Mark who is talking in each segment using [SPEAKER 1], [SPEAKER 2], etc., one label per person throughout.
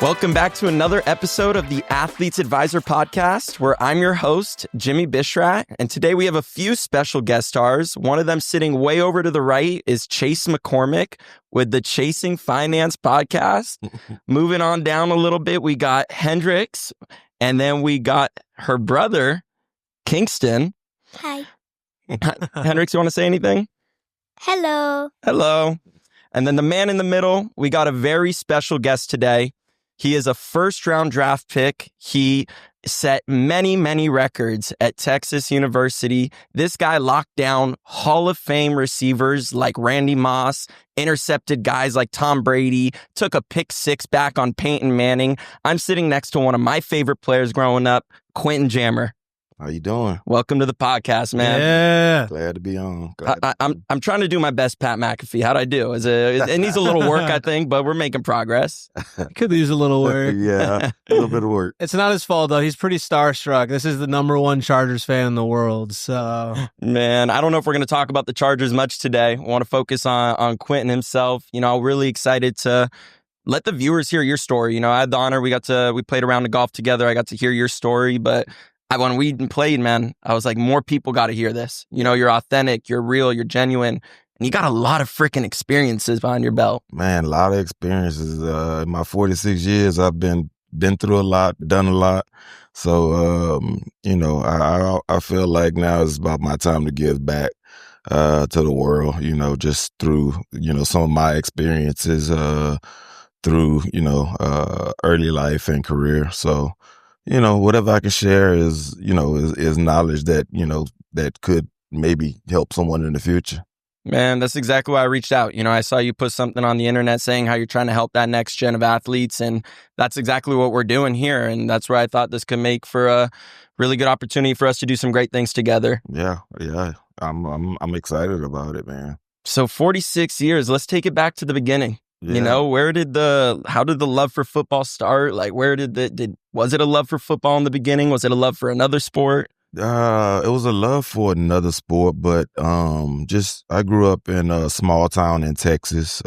[SPEAKER 1] Welcome back to another episode of the Athletes Advisor podcast, where I'm your host, Jimmy Bisharat. And today we have a few special guest stars. One of them sitting way over to the right is Chase McCormick with the Chasing Finance podcast. Moving on down a little bit, we got Hendrix, and then we got her brother, Kingston.
[SPEAKER 2] Hi.
[SPEAKER 1] Hendrix, you want to say anything?
[SPEAKER 2] Hello.
[SPEAKER 1] Hello. And then the man in the middle, we got a very special guest today. He is a first-round draft pick. He set many, many records at Texas University. This guy locked down Hall of Fame receivers like Randy Moss, intercepted guys like Tom Brady, took a pick six back on Peyton Manning. I'm sitting next to one of my favorite players growing up, Quentin Jammer.
[SPEAKER 3] How you doing?
[SPEAKER 1] Welcome to the podcast, man.
[SPEAKER 4] Yeah.
[SPEAKER 3] Glad to be on.
[SPEAKER 1] I'm trying to do my best Pat McAfee. How'd I do? It needs a little work, I think, but we're making progress.
[SPEAKER 4] Could use a little work.
[SPEAKER 3] Yeah, a little bit of work.
[SPEAKER 4] It's not his fault, though. He's pretty starstruck. This is the number one Chargers fan in the world, so...
[SPEAKER 1] Man, I don't know if we're going to talk about the Chargers much today. I want to focus on Quentin himself. You know, really excited to let the viewers hear your story. You know, I had the honor. We played around the golf together. I got to hear your story, but when we played, man, I was like, more people got to hear this. You know, you're authentic, you're real, you're genuine, and you got a lot of freaking experiences behind your belt.
[SPEAKER 3] Man, a lot of experiences. In my 46 years, I've been through a lot, done a lot. So, you know, I feel like now is about my time to give back to the world, you know, just through, you know, some of my experiences through, you know, early life and career. So, you know, whatever I can share is, you know, is knowledge that, you know, that could maybe help someone in the future.
[SPEAKER 1] Man, that's exactly why I reached out. You know, I saw you put something on the internet saying how you're trying to help that next gen of athletes. And that's exactly what we're doing here. And that's where I thought this could make for a really good opportunity for us to do some great things together.
[SPEAKER 3] Yeah. I'm excited about it, man.
[SPEAKER 1] So 46 years, let's take it back to the beginning.
[SPEAKER 3] Yeah.
[SPEAKER 1] You know, how did the love for football start? Like, was it a love for football in the beginning? Was it a love for another sport?
[SPEAKER 3] It was a love for another sport, but I grew up in a small town in Texas,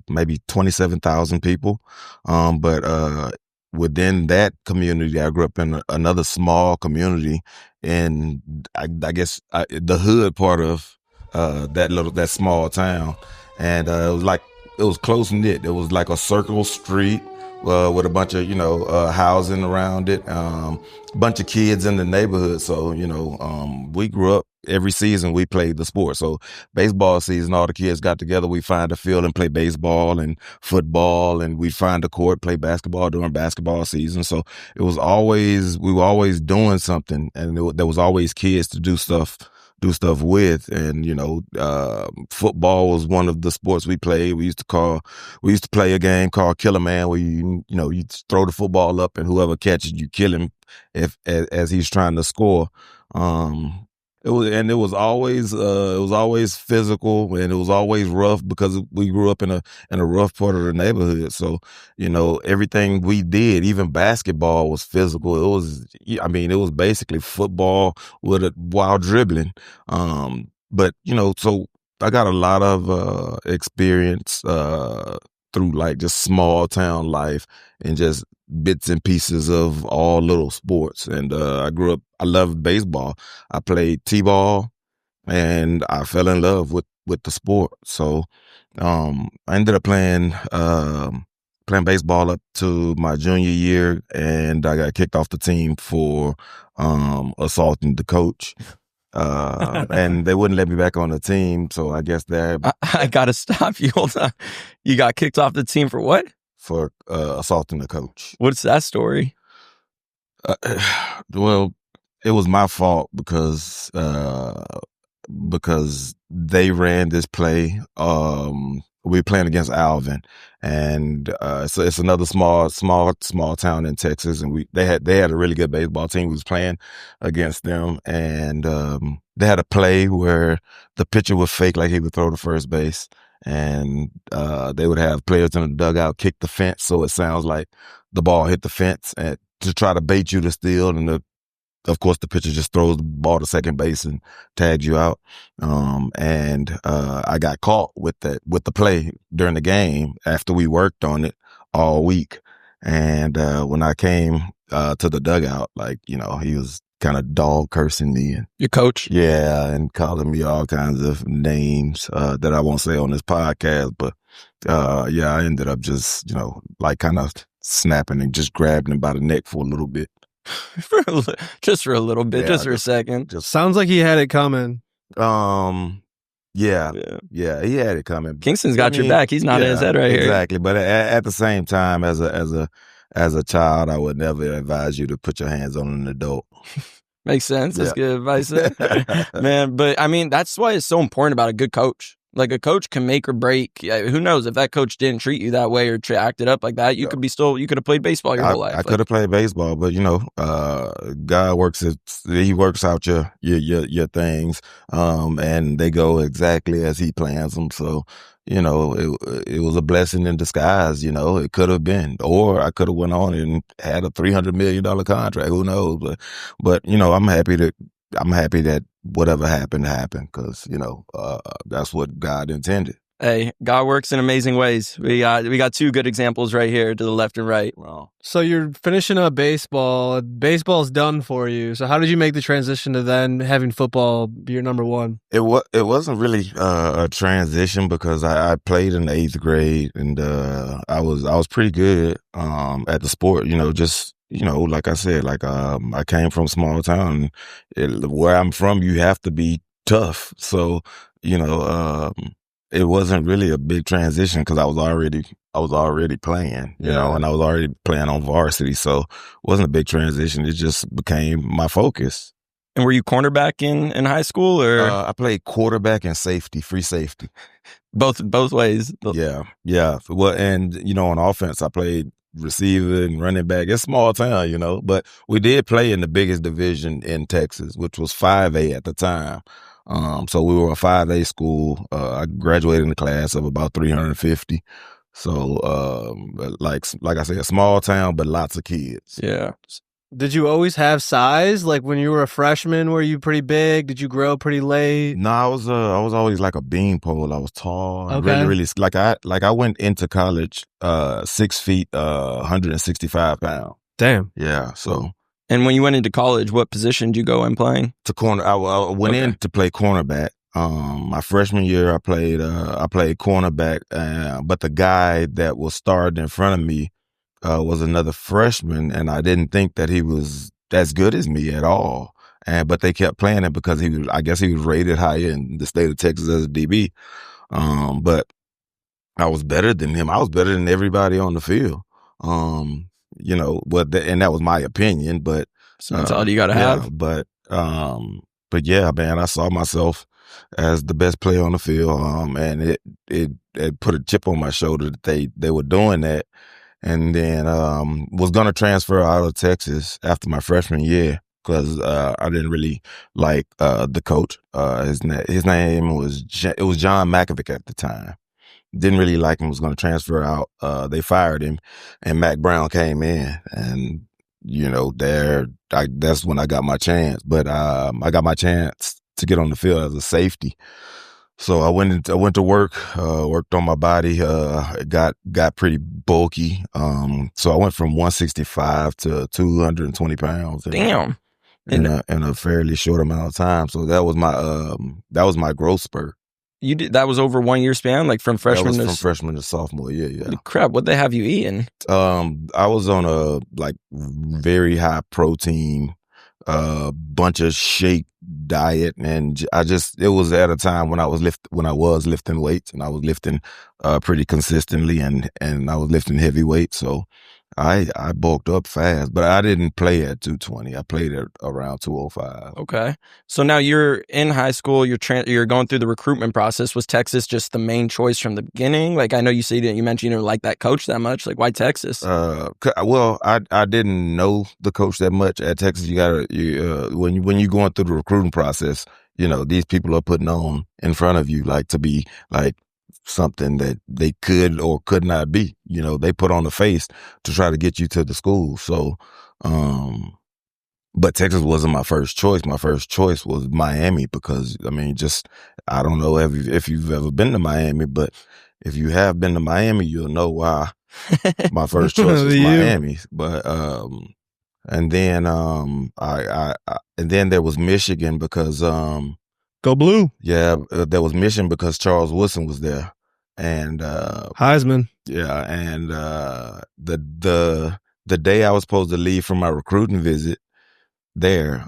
[SPEAKER 3] maybe 27,000 people. But within that community, I grew up in another small community, and I guess the hood part of that small town, and it was close knit. It was like a circle street with a bunch of, you know, housing around it, bunch of kids in the neighborhood. So, you know, we grew up, every season we played the sport. So baseball season, all the kids got together. We find a field and play baseball and football, and we find a court, play basketball during basketball season. So we were always doing something, and there was always kids to do stuff with. And, you know, football was one of the sports we played. We used to play a game called Killer Man, where you throw the football up, and whoever catches you kill him as he's trying to score. It was always physical, and it was always rough because we grew up in a rough part of the neighborhood. So, you know, everything we did, even basketball, was physical. It was basically football while dribbling. But, you know, so I got a lot of experience through like just small town life and just bits and pieces of all little sports. And I loved baseball. I played t-ball, and I fell in love with the sport. So I ended up playing baseball up to my junior year, and I got kicked off the team for assaulting the coach. And they wouldn't let me back on the team, so I guess
[SPEAKER 1] I gotta stop you. Hold on. You got kicked off the team for what?
[SPEAKER 3] For assaulting the coach.
[SPEAKER 1] What's that story?
[SPEAKER 3] Well, it was my fault because they ran this play. We were playing against Alvin, and so it's another small town in Texas, and they had a really good baseball team. We was playing against them, and they had a play where the pitcher would fake like he would throw to first base, and they would have players in the dugout kick the fence so it sounds like the ball hit the fence, and to try to bait you to steal, and of course, the pitcher just throws the ball to second base and tags you out. And I got caught with the play during the game after we worked on it all week. And when I came to the dugout, like, he was kind of dog cursing me. And,
[SPEAKER 1] Your coach?
[SPEAKER 3] yeah, and calling me all kinds of names that I won't say on this podcast. But yeah, I ended up just, like kind of snapping and just grabbing him by the neck for a little bit.
[SPEAKER 1] Just for a little bit, just for a second.
[SPEAKER 4] Sounds like he had it coming.
[SPEAKER 3] Yeah, he had it coming.
[SPEAKER 1] Kingston's got your back. He's nodding his head right here.
[SPEAKER 3] Exactly. But at the same time, as a child, I would never advise you to put your hands on an adult.
[SPEAKER 1] Makes sense. That's good advice, man. But I mean, that's why it's so important about a good coach. Like a coach can make or break. Who knows if that coach didn't treat you that way or acted up like that, you could have played baseball your whole life.
[SPEAKER 3] I could have played baseball, but God works He works out your things, and they go exactly as He plans them. So it was a blessing in disguise. It could have been, or I could have went on and had a $300 million contract. Who knows? But I'm happy that whatever happened because that's what God intended.
[SPEAKER 1] Hey, God works in amazing ways. We got two good examples right here to the left and right.
[SPEAKER 3] Wow.
[SPEAKER 4] So you're finishing up baseball. Baseball's done for you. So how did you make the transition to then having football be your number one?
[SPEAKER 3] It wasn't really a transition because I played in the 8th grade and I was pretty good at the sport. Like I said, I came from a small town. Where I'm from, you have to be tough. So, it wasn't really a big transition because I was already playing, and I was already playing on varsity. So it wasn't a big transition. It just became my focus.
[SPEAKER 1] And were you cornerback in high school, or
[SPEAKER 3] I played quarterback and safety, free safety,
[SPEAKER 1] both ways?
[SPEAKER 3] Yeah. Well, and on offense, I played receiver and running back. It's a small town, but we did play in the biggest division in Texas, which was 5A at the time. So we were a 5A school. I graduated in a class of about 350. So, like I said, a small town, but lots of kids.
[SPEAKER 1] Yeah.
[SPEAKER 4] Did you always have size? Like when you were a freshman, were you pretty big? Did you grow pretty late?
[SPEAKER 3] No, I was always like a beanpole. I was tall.
[SPEAKER 4] Okay.
[SPEAKER 3] Really, I went into college 6 feet, 165 pounds.
[SPEAKER 4] Damn.
[SPEAKER 3] Yeah. So.
[SPEAKER 1] And when you went into college, what position did you go in playing?
[SPEAKER 3] To corner. I went in to play cornerback. My freshman year, I played cornerback, but the guy that was starting in front of me was another freshman, and I didn't think that he was as good as me at all. But they kept playing him because I guess he was rated higher in the state of Texas as a DB. But I was better than him. I was better than everybody on the field. And that was my opinion, but
[SPEAKER 1] so that's all you got to have.
[SPEAKER 3] But yeah, man, I saw myself as the best player on the field, and it put a chip on my shoulder that they were doing that, and then was gonna transfer out of Texas after my freshman year because I didn't really like the coach. His name was John Mackovic at the time. Didn't really like him. Was going to transfer out. They fired him, and Mack Brown came in, and that's when I got my chance. But I got my chance to get on the field as a safety. So I went to work, worked on my body, got pretty bulky. So I went from 165 to 220 pounds.
[SPEAKER 1] Damn.
[SPEAKER 3] In a fairly short amount of time. So that was my growth spurt.
[SPEAKER 1] You did that was over 1 year span, like from freshman
[SPEAKER 3] from freshman to sophomore. Yeah.
[SPEAKER 1] Crap, what they have you eating?
[SPEAKER 3] I was on a very high protein, bunch of shake diet, and it was at a time when I was lifting weights, and I was lifting pretty consistently, and I was lifting heavy weights, so I bulked up fast, but I didn't play at 220. I played at around 205.
[SPEAKER 1] Okay. So now you're in high school, you're going through the recruitment process. Was Texas just the main choice from the beginning? Like, I know you mentioned you didn't like that coach that much. Like, why Texas?
[SPEAKER 3] Well, I didn't know the coach that much at Texas. When you're going through the recruiting process, these people are putting on in front of you, like, to be like something that they could or could not be. They put on the face to try to get you to the school. So, but Texas wasn't my first choice. My first choice was Miami because, I don't know if you've ever been to Miami, but if you have been to Miami, you'll know why my first choice was Miami. But and then and then there was Michigan because
[SPEAKER 4] Go Blue.
[SPEAKER 3] Yeah, there was Michigan because Charles Woodson was there, and
[SPEAKER 4] Heisman.
[SPEAKER 3] Yeah, and the day I was supposed to leave for my recruiting visit there,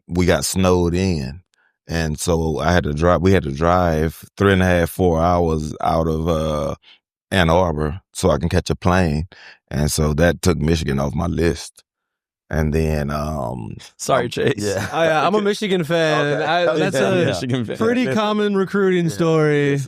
[SPEAKER 3] we got snowed in, and so I had to drive. We had to drive 3.5, 4 hours out of Ann Arbor so I can catch a plane, and so that took Michigan off my list. And then,
[SPEAKER 1] sorry, Chase.
[SPEAKER 3] Yeah,
[SPEAKER 4] I'm a Michigan fan.
[SPEAKER 3] Okay.
[SPEAKER 4] That's a
[SPEAKER 1] Michigan fan.
[SPEAKER 4] pretty common recruiting story.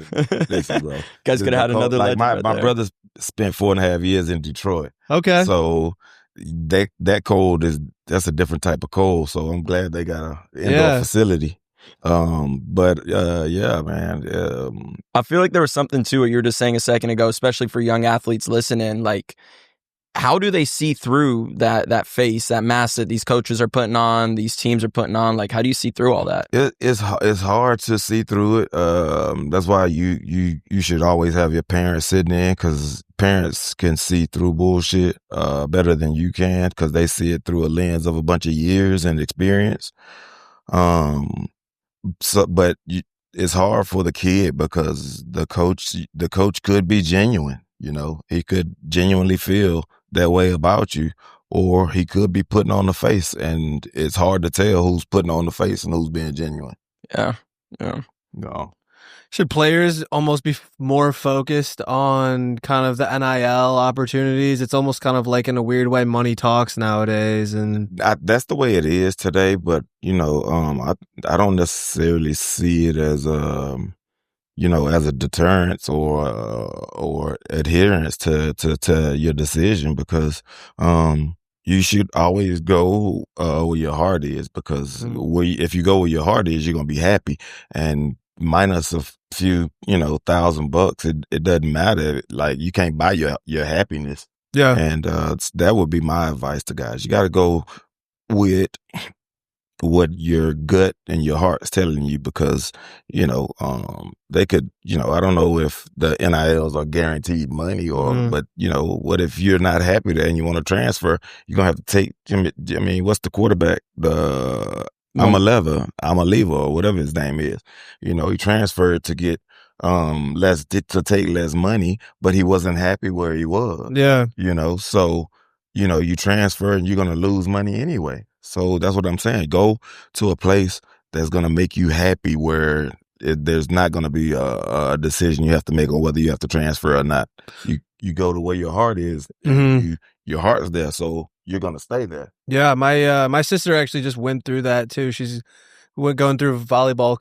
[SPEAKER 3] Listen, bro.
[SPEAKER 1] Guys could have had another
[SPEAKER 3] like
[SPEAKER 1] legend.
[SPEAKER 3] My brother spent 4.5 years in Detroit.
[SPEAKER 4] Okay.
[SPEAKER 3] So that cold that's a different type of cold. So I'm glad they got an indoor facility. But yeah, man.
[SPEAKER 1] I feel like there was something to what you were just saying a second ago, especially for young athletes listening. Like, how do they see through that face, that mask that these coaches are putting on, these teams are putting on? Like, how do you see through all that?
[SPEAKER 3] It's hard to see through it. That's why you should always have your parents sitting in, because parents can see through bullshit better than you can, because they see it through a lens of a bunch of years and experience. But it's hard for the kid because the coach could be genuine. You know, he could genuinely feel that way about you, or he could be putting on the face, and it's hard to tell who's putting on the face and who's being genuine.
[SPEAKER 1] Yeah.
[SPEAKER 3] No.
[SPEAKER 4] Should players almost be more focused on kind of the NIL opportunities? It's almost kind of like, in a weird way, money talks nowadays, and
[SPEAKER 3] that's the way it is today. But I don't necessarily see it as as a deterrence or adherence to your decision, because you should always go where your heart is, because if you go where your heart is, you're gonna be happy. And minus a few $1,000, it doesn't matter. Like, you can't buy your happiness.
[SPEAKER 4] Yeah.
[SPEAKER 3] And that would be my advice to guys. You got to go with what your gut and your heart is telling you, because they could, I don't know if the NILs are guaranteed money, or but what if you're not happy there and you want to transfer? You're gonna have to take what's the quarterback, I'm a lever, or whatever his name is. He transferred to get to take less money, but he wasn't happy where he was.
[SPEAKER 4] Yeah.
[SPEAKER 3] So you transfer and you're gonna lose money anyway. So that's what I'm saying. Go to a place that's going to make you happy, where there's not going to be a decision you have to make on whether you have to transfer or not. You go to where your heart is. And your heart's there, so you're going to stay there.
[SPEAKER 4] Yeah, my sister actually just went through that too. She's going through volleyball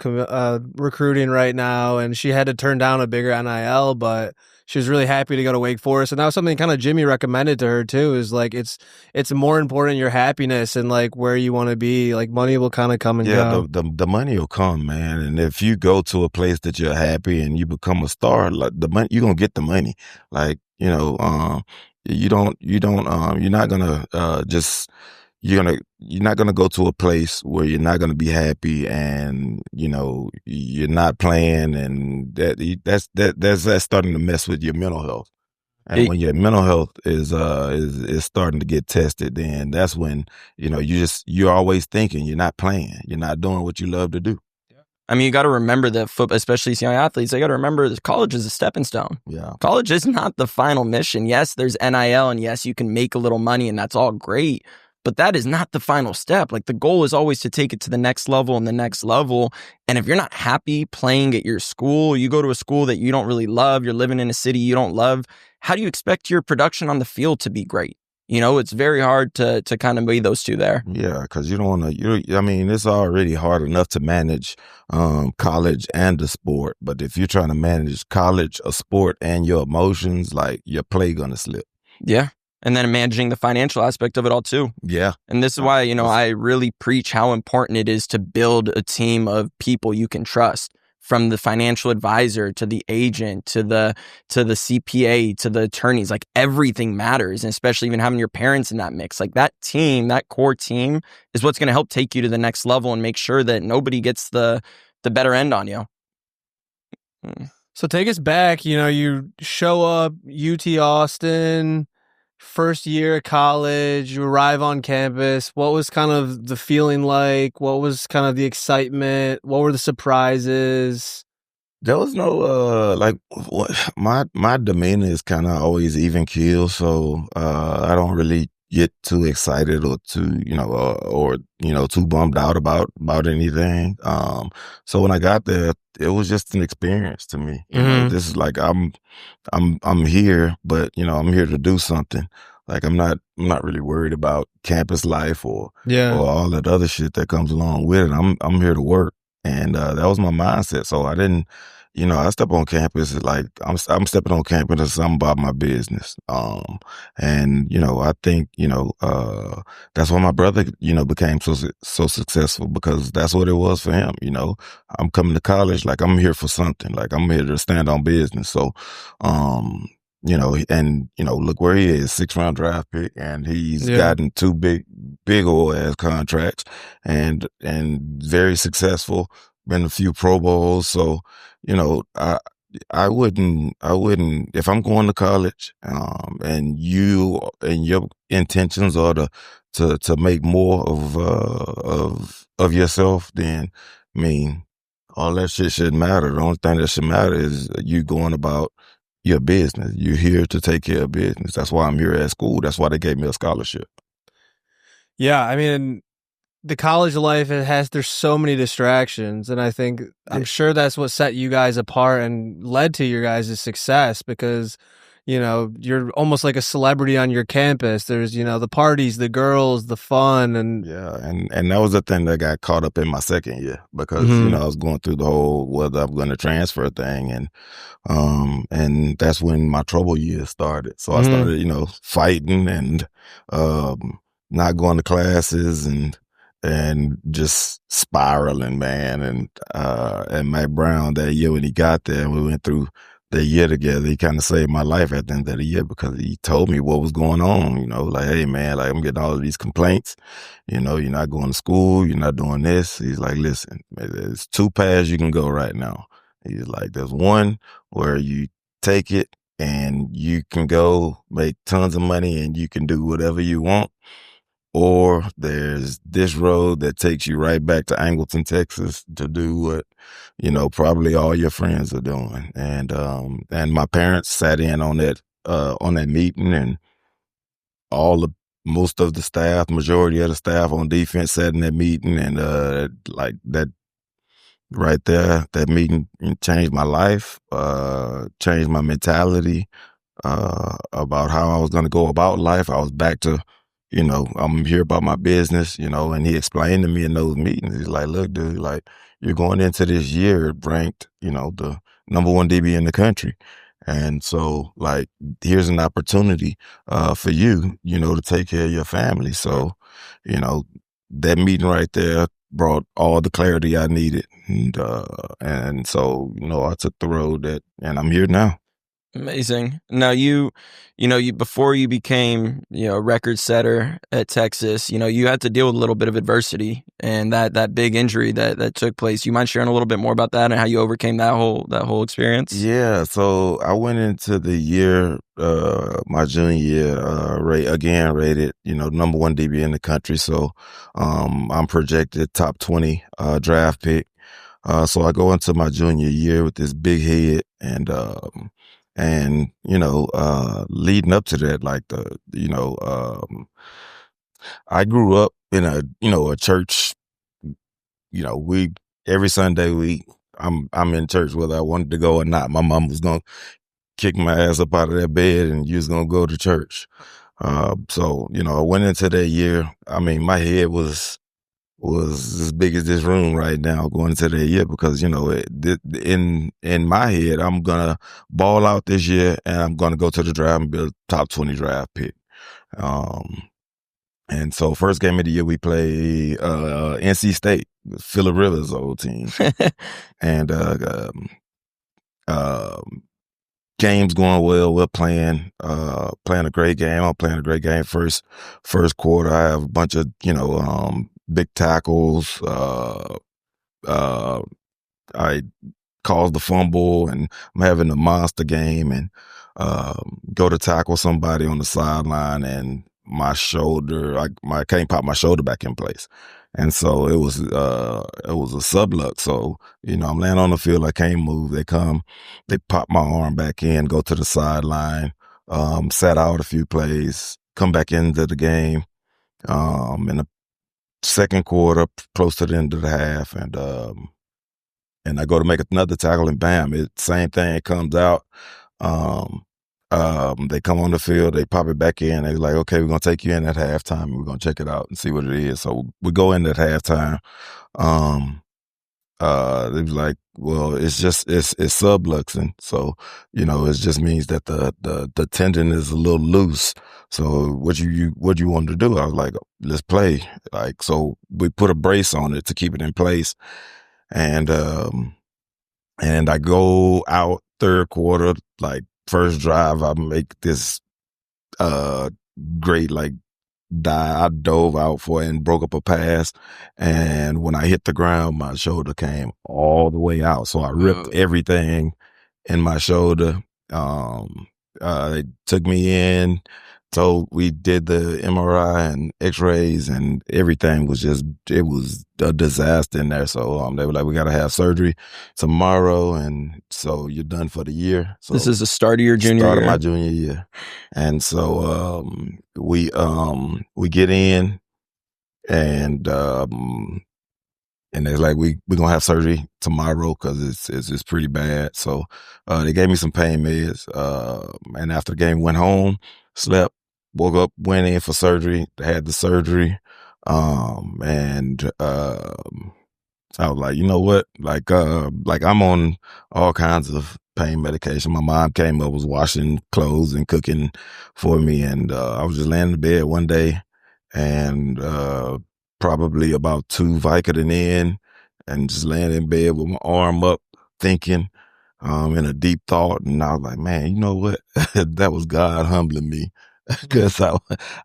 [SPEAKER 4] recruiting right now, and she had to turn down a bigger NIL, but she was really happy to go to Wake Forest. And that was something kind of Jimmy recommended to her too, is like, it's more important your happiness and like where you want to be. Like, money will kind of come and go.
[SPEAKER 3] The money will come, man. And if you go to a place that you're happy and you become a star, like, the money, you're gonna get the money. Like, you're not gonna you're not gonna go to a place where you're not gonna be happy, and you're not playing, and that's starting to mess with your mental health. And when your mental health is starting to get tested, then that's when you're always thinking, you're not playing, you're not doing what you love to do.
[SPEAKER 1] I mean, you got to remember that football, especially these young athletes, they got to remember that college is a stepping stone.
[SPEAKER 3] Yeah.
[SPEAKER 1] College is not the final mission. Yes, there's NIL, and yes, you can make a little money, and that's all great. But that is not the final step. Like, the goal is always to take it to the next level and the next level. And if you're not happy playing at your school, you go to a school that you don't really love, you're living in a city you don't love, how do you expect your production on the field to be great? It's very hard to kind of weigh those two there.
[SPEAKER 3] Yeah, because you don't want to, it's already hard enough to manage college and the sport. But if you're trying to manage college, a sport, and your emotions, like, your play going to slip.
[SPEAKER 1] Yeah. And then managing the financial aspect of it all too.
[SPEAKER 3] Yeah.
[SPEAKER 1] And this is why, I really preach how important it is to build a team of people you can trust, from the financial advisor to the agent to the CPA to the attorneys. Like, everything matters, and especially even having your parents in that mix. Like, that team, that core team, is what's going to help take you to the next level and make sure that nobody gets the better end on you.
[SPEAKER 4] So take us back, you show up, UT Austin, first year of college, you arrive on campus. What was kind of the feeling like? What was kind of the excitement? What were the surprises?
[SPEAKER 3] There was no my demeanor is kind of always even keel, so I don't really get too excited or too too bummed out about anything. So when I got there, it was just an experience to me. This is like I'm here, but I'm here to do something. Like I'm not really worried about campus life or all that other shit that comes along with it. I'm here to work, and that was my mindset. So I didn't, I step on campus like I'm stepping on campus as I'm about my business. And I think that's why my brother became so successful, because that's what it was for him. I'm coming to college like I'm here for something. Like I'm here to stand on business. So look where he is, 6th-round draft pick, and he's gotten 2 big old ass contracts and very successful, been a few Pro Bowls. So, I wouldn't, if I'm going to college, and your intentions are to make more of yourself, then, I mean, all that shit shouldn't matter. The only thing that should matter is you going about your business. You're here to take care of business. That's why I'm here at school. That's why they gave me a scholarship.
[SPEAKER 4] Yeah, I mean, the college life, there's so many distractions, and I think I'm sure that's what set you guys apart and led to your guys' success, because you're almost like a celebrity on your campus. There's the parties, the girls, the fun, and
[SPEAKER 3] and that was the thing that got caught up in my second year, because I was going through the whole whether I'm going to transfer thing, and that's when my trouble years started. So I started fighting and not going to classes and just spiraling, man. And Mack Brown, that year when he got there, we went through the year together. He kind of saved my life at the end of the year, because he told me what was going on. Like, hey man, like I'm getting all of these complaints. You're not going to school. You're not doing this. He's like, listen, there's 2 paths you can go right now. He's like, there's one where you take it and you can go make tons of money and you can do whatever you want. Or there's this road that takes you right back to Angleton, Texas, to do what, probably all your friends are doing. And my parents sat in on that meeting, and most of the staff, majority of the staff on defense sat in that meeting, and like that right there, that meeting changed my life, changed my mentality, about how I was going to go about life. I was back to, I'm here about my business, and he explained to me in those meetings. He's like, look, dude, like you're going into this year ranked, the #1 DB in the country. And so like, here's an opportunity, for you, to take care of your family. So, that meeting right there brought all the clarity I needed. And so, I took the road and I'm here now.
[SPEAKER 1] Amazing. Now you before you became, a record setter at Texas, you had to deal with a little bit of adversity and that big injury that took place. You mind sharing a little bit more about that and how you overcame that whole experience?
[SPEAKER 3] Yeah. So I went into the year, my junior year, rated, #1 DB in the country. So, I'm projected top 20, draft pick. So I go into my junior year with this big head, and leading up to that, like I grew up in a church. We every Sunday I'm in church whether I wanted to go or not. My mom was gonna kick my ass up out of that bed, and you was gonna go to church. So I went into that year. I mean, my head was as big as this room right now going into the year, because in my head I'm gonna ball out this year, and I'm gonna go to the draft and be a top 20 draft pick. And so first game of the year we play NC State, Phillip Rivers' old team, and game's going well. We're playing a great game. I'm playing a great game. First quarter, I have a bunch of big tackles. I caused the fumble, and I'm having a monster game, and go to tackle somebody on the sideline, and my shoulder, I can't pop my shoulder back in place. And so it was a sublux. So, I'm laying on the field, I can't move. They pop my arm back in, go to the sideline, sat out a few plays, come back into the game, in the second quarter, close to the end of the half, and I go to make another tackle, and bam, same thing, it comes out. They come on the field, they pop it back in. They're like, okay, we're going to take you in at halftime, and we're going to check it out and see what it is. So we go in at halftime. They was like, well, it's subluxing. So, it just means that the tendon is a little loose. So what you want to do? I was like, let's play. Like, so we put a brace on it to keep it in place. And I go out third quarter, like first drive, I make this great dive. I dove out for it and broke up a pass. And when I hit the ground, my shoulder came all the way out. So I ripped everything in my shoulder. They took me in. So we did the MRI and x-rays, and everything was it was a disaster in there. So they were like, we got to have surgery tomorrow. And so you're done for the year. So
[SPEAKER 1] this is the start of your junior year?
[SPEAKER 3] Start of my junior year. And so we get in, and it's like, we're going to have surgery tomorrow because it's pretty bad. So they gave me some pain meds. And after the game, went home, slept, woke up, went in for surgery, had the surgery. And I was like, you know what? Like I'm on all kinds of pain medication. My mom came up, was washing clothes and cooking for me. And I was just laying in bed one day, and probably about 2 Vicodin in, and just laying in bed with my arm up, thinking, in a deep thought. And I was like, man, you know what? That was God humbling me. Because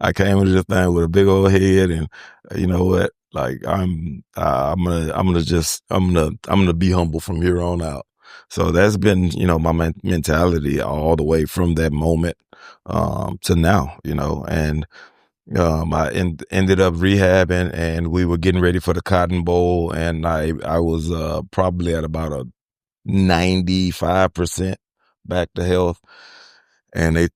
[SPEAKER 3] I came into this thing with a big old head, and you know what? Like, I'm gonna be humble from here on out. So that's been, my mentality all the way from that moment to now, and I ended up rehabbing, and we were getting ready for the Cotton Bowl, and I was probably at about a 95% back to health. And they,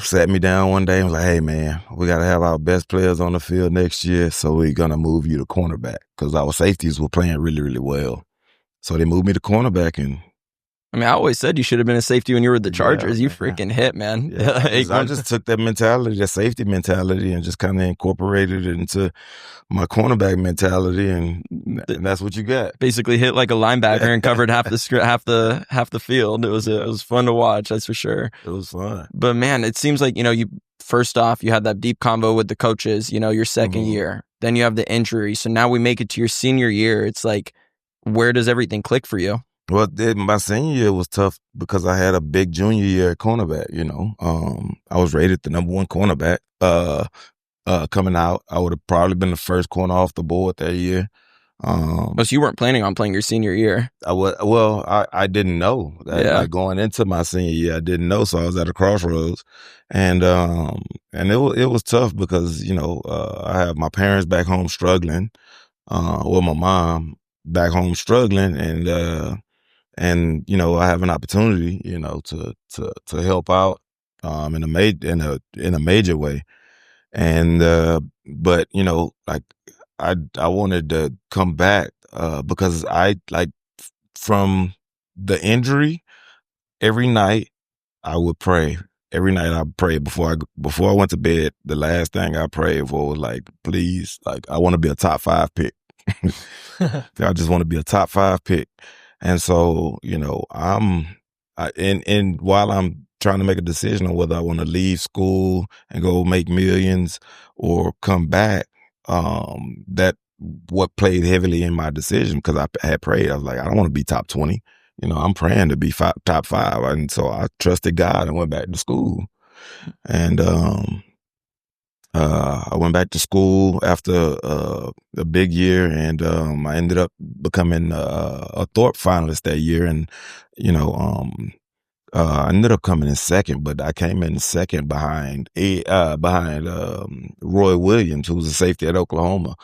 [SPEAKER 3] sat me down one day and was like, hey, man, we got to have our best players on the field next year, so we're going to move you to cornerback, because our safeties were playing really, really well. So they moved me to cornerback. And
[SPEAKER 1] I mean, I always said you should have been a safety when you were with the Chargers. You freaking hit, man.
[SPEAKER 3] Yeah, I just took that mentality, that safety mentality, and just kind of incorporated it into my cornerback mentality, and that's what you got.
[SPEAKER 1] Basically hit like a linebacker and covered half the field. It was fun to watch, that's for sure.
[SPEAKER 3] It was fun.
[SPEAKER 1] But man, it seems like, you first off, you had that deep convo with the coaches, your second year. Then you have the injury. So now we make it to your senior year. It's like, where does everything click for you?
[SPEAKER 3] Well, my senior year was tough because I had a big junior year at cornerback, I was rated the number 1 cornerback. Coming out, I would have probably been the first corner off the board that year.
[SPEAKER 1] So you weren't planning on playing your senior year?
[SPEAKER 3] I didn't know. Like, going into my senior year, I didn't know, so I was at a crossroads. And it was tough because, I have my parents back home struggling, my mom back home struggling, and I have an opportunity, to help out in a major way. And but like, I wanted to come back because I, like, from the injury, every night I would pray. Every night I prayed before I went to bed. The last thing I prayed for was, like, please, like, I want to be a top 5 pick. I just want to be a top 5 pick. And so, and while I'm trying to make a decision on whether I want to leave school and go make millions or come back, that what played heavily in my decision, because I had prayed. I was like, I don't want to be top 20. I'm praying to be top 5. And so I trusted God and went back to school. And I went back to school after a big year, and I ended up becoming a Thorpe finalist that year. And you know, I ended up coming in second, but I came in second behind Roy Williams, who was a safety at Oklahoma.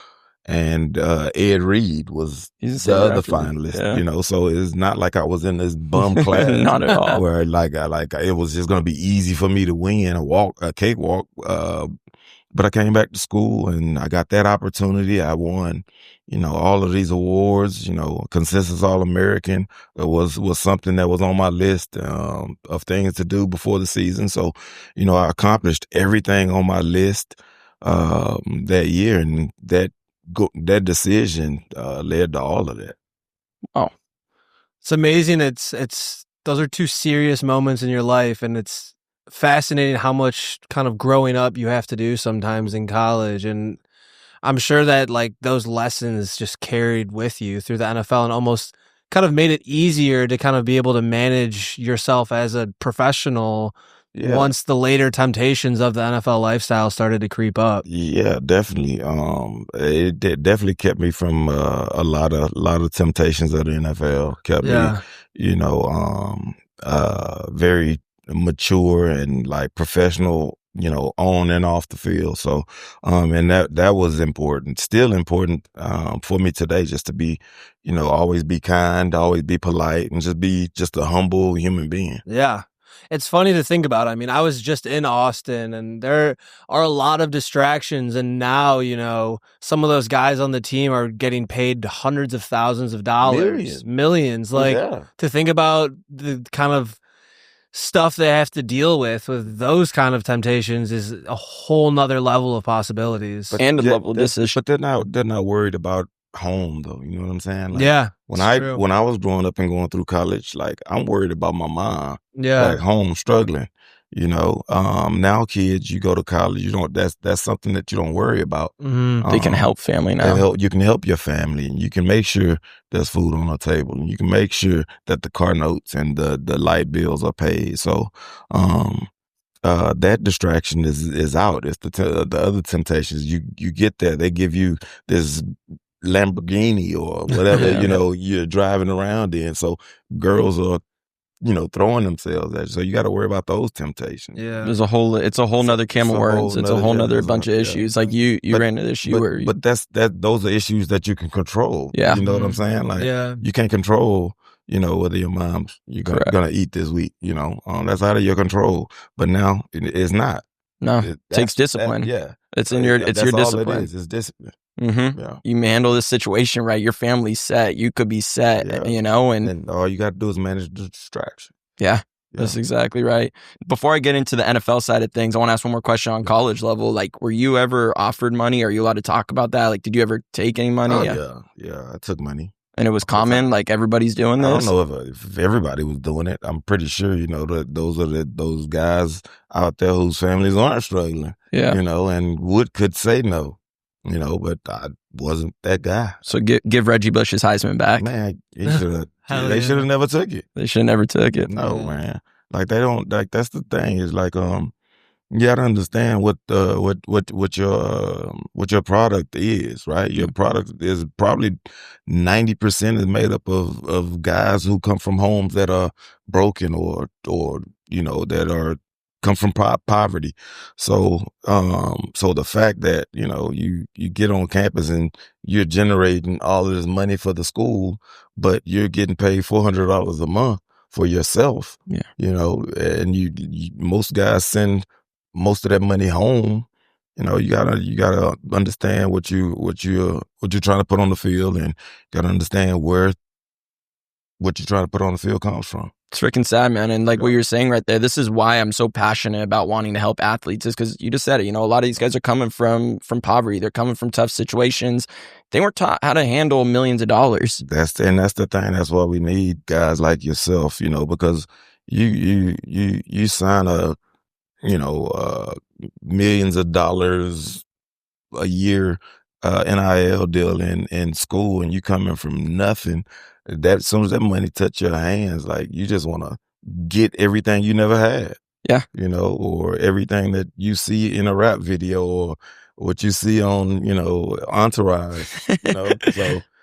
[SPEAKER 3] And Ed Reed was
[SPEAKER 1] He's
[SPEAKER 3] the
[SPEAKER 1] the same
[SPEAKER 3] other
[SPEAKER 1] athlete.
[SPEAKER 3] finalist,
[SPEAKER 1] Yeah.
[SPEAKER 3] you know. So it's not like I was in this bum class,
[SPEAKER 1] Not at all.
[SPEAKER 3] where it was just going to be easy for me to win a cakewalk. But I came back to school and I got that opportunity. I won, all of these awards. Consensus All-American was something that was on my list of things to do before the season. So, I accomplished everything on my list that year, and that decision led to all of that.
[SPEAKER 1] Oh,
[SPEAKER 4] It's amazing. It's those are two serious moments in your life, and it's fascinating how much kind of growing up you have to do sometimes in college. And I'm sure that like those lessons just carried with you through the NFL and almost kind of made it easier to kind of be able to manage yourself as a professional once the later temptations of the NFL lifestyle started to creep up.
[SPEAKER 3] Yeah, definitely. Definitely kept me from a lot of temptations of the NFL. Kept me, very mature and like professional, on and off the field. So, and that was important, still important for me today, just to be, always be kind, always be polite, and just be just a humble human being.
[SPEAKER 4] Yeah. It's funny to think about. I mean, I was just in Austin and there are a lot of distractions. And now, some of those guys on the team are getting paid hundreds of thousands of dollars, millions. Like to think about the kind of stuff they have to deal with those kind of temptations is a whole nother level of possibilities.
[SPEAKER 1] and a level of decision.
[SPEAKER 3] But they're not worried about home though. You know what I'm saying? Like,
[SPEAKER 4] yeah.
[SPEAKER 3] When I was growing up and going through college, like I'm worried about my mom
[SPEAKER 4] Yeah.
[SPEAKER 3] at home struggling. Now kids, you go to college, that's something that you don't worry about.
[SPEAKER 1] They can help family now.
[SPEAKER 3] You can help your family, and you can make sure there's food on the table, and you can make sure that the car notes and the light bills are paid. So, that distraction is out. It's the other temptations. You get there, they give you this Lamborghini or whatever, you're driving around in. So girls are, throwing themselves at you. So you got to worry about those temptations.
[SPEAKER 4] Yeah.
[SPEAKER 1] It's a whole nother can of worms. It's a whole nother bunch of issues. Like you ran into this issue where
[SPEAKER 3] but those are issues that you can control.
[SPEAKER 1] Yeah.
[SPEAKER 3] You know what I'm saying? Like you can't control, whether your mom's gonna eat this week, that's out of your control. But now it's not.
[SPEAKER 1] No, it takes discipline. It's in your discipline.
[SPEAKER 3] All it is discipline.
[SPEAKER 1] Mm-hmm. Yeah. You handle the situation right, your family's set, you could be set, and
[SPEAKER 3] all you got to do is manage the distraction.
[SPEAKER 1] Yeah, that's exactly right. Before I get into the NFL side of things, I want to ask one more question on college level. Like, were you ever offered money? Are you allowed to talk about that? Like, did you ever take any money?
[SPEAKER 3] Yeah, I took money.
[SPEAKER 1] And it was common, like everybody's doing this?
[SPEAKER 3] I don't know if everybody was doing it. I'm pretty sure, that those guys out there whose families aren't struggling.
[SPEAKER 1] Yeah.
[SPEAKER 3] And could say no. But I wasn't that guy.
[SPEAKER 1] So give Reggie Bush his Heisman back.
[SPEAKER 3] Man, he should have. They should have never took it.
[SPEAKER 1] They should have never took it.
[SPEAKER 3] No, man. Like they don't. Like that's the thing. Is like you gotta understand what your product is, right? Your product is probably 90% is made up of guys who come from homes that are broken or that are come from poverty. So the fact that you get on campus and you're generating all of this money for the school, but you're getting paid $400 a month for yourself.
[SPEAKER 1] Yeah.
[SPEAKER 3] And you most guys send most of that money home. You gotta understand what you're trying to put on the field, and gotta understand where what you're trying to put on the field comes from.
[SPEAKER 1] It's freaking sad, man. And like what you're saying right there, this is why I'm so passionate about wanting to help athletes, is because you just said it. A lot of these guys are coming from poverty. They're coming from tough situations. They weren't taught how to handle millions of dollars.
[SPEAKER 3] That's the thing. That's why we need guys like yourself, because you sign a millions of dollars a year NIL deal in school, and you coming from nothing. That as soon as that money touch your hands, like you just want to get everything you never had.
[SPEAKER 1] Yeah.
[SPEAKER 3] You know, or everything that you see in a rap video or what you see on, you know, Entourage, you know,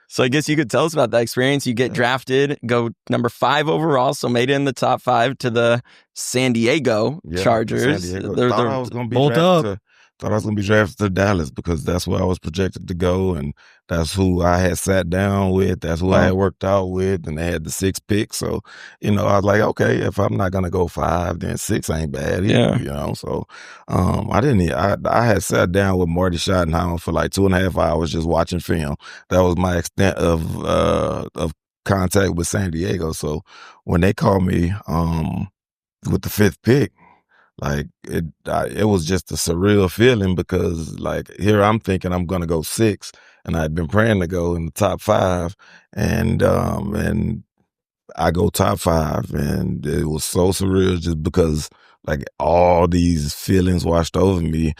[SPEAKER 1] So I guess you could tell us about that experience. You get drafted, go number 5 overall, so made it in the top 5 to the San Diego Chargers.
[SPEAKER 3] San Diego.
[SPEAKER 1] They're
[SPEAKER 3] Thought I was going to be
[SPEAKER 4] bolt
[SPEAKER 3] drafted
[SPEAKER 4] up.
[SPEAKER 3] thought I was going to be drafted to Dallas because that's where I was projected to go, and that's who I had sat down with. That's who I had worked out with, and they had the 6th pick. So, you know, I was like, okay, if I'm not going to go 5, then 6 ain't bad either, you know. So, I had sat down with Marty Schottenheimer for like 2.5 hours just watching film. That was my extent of contact with San Diego. So when they called me with the 5th pick, like it was just a surreal feeling because like here I'm thinking I'm gonna go 6, and I'd been praying to go in the top 5, and I go top 5, and it was so surreal just because like all these feelings washed over me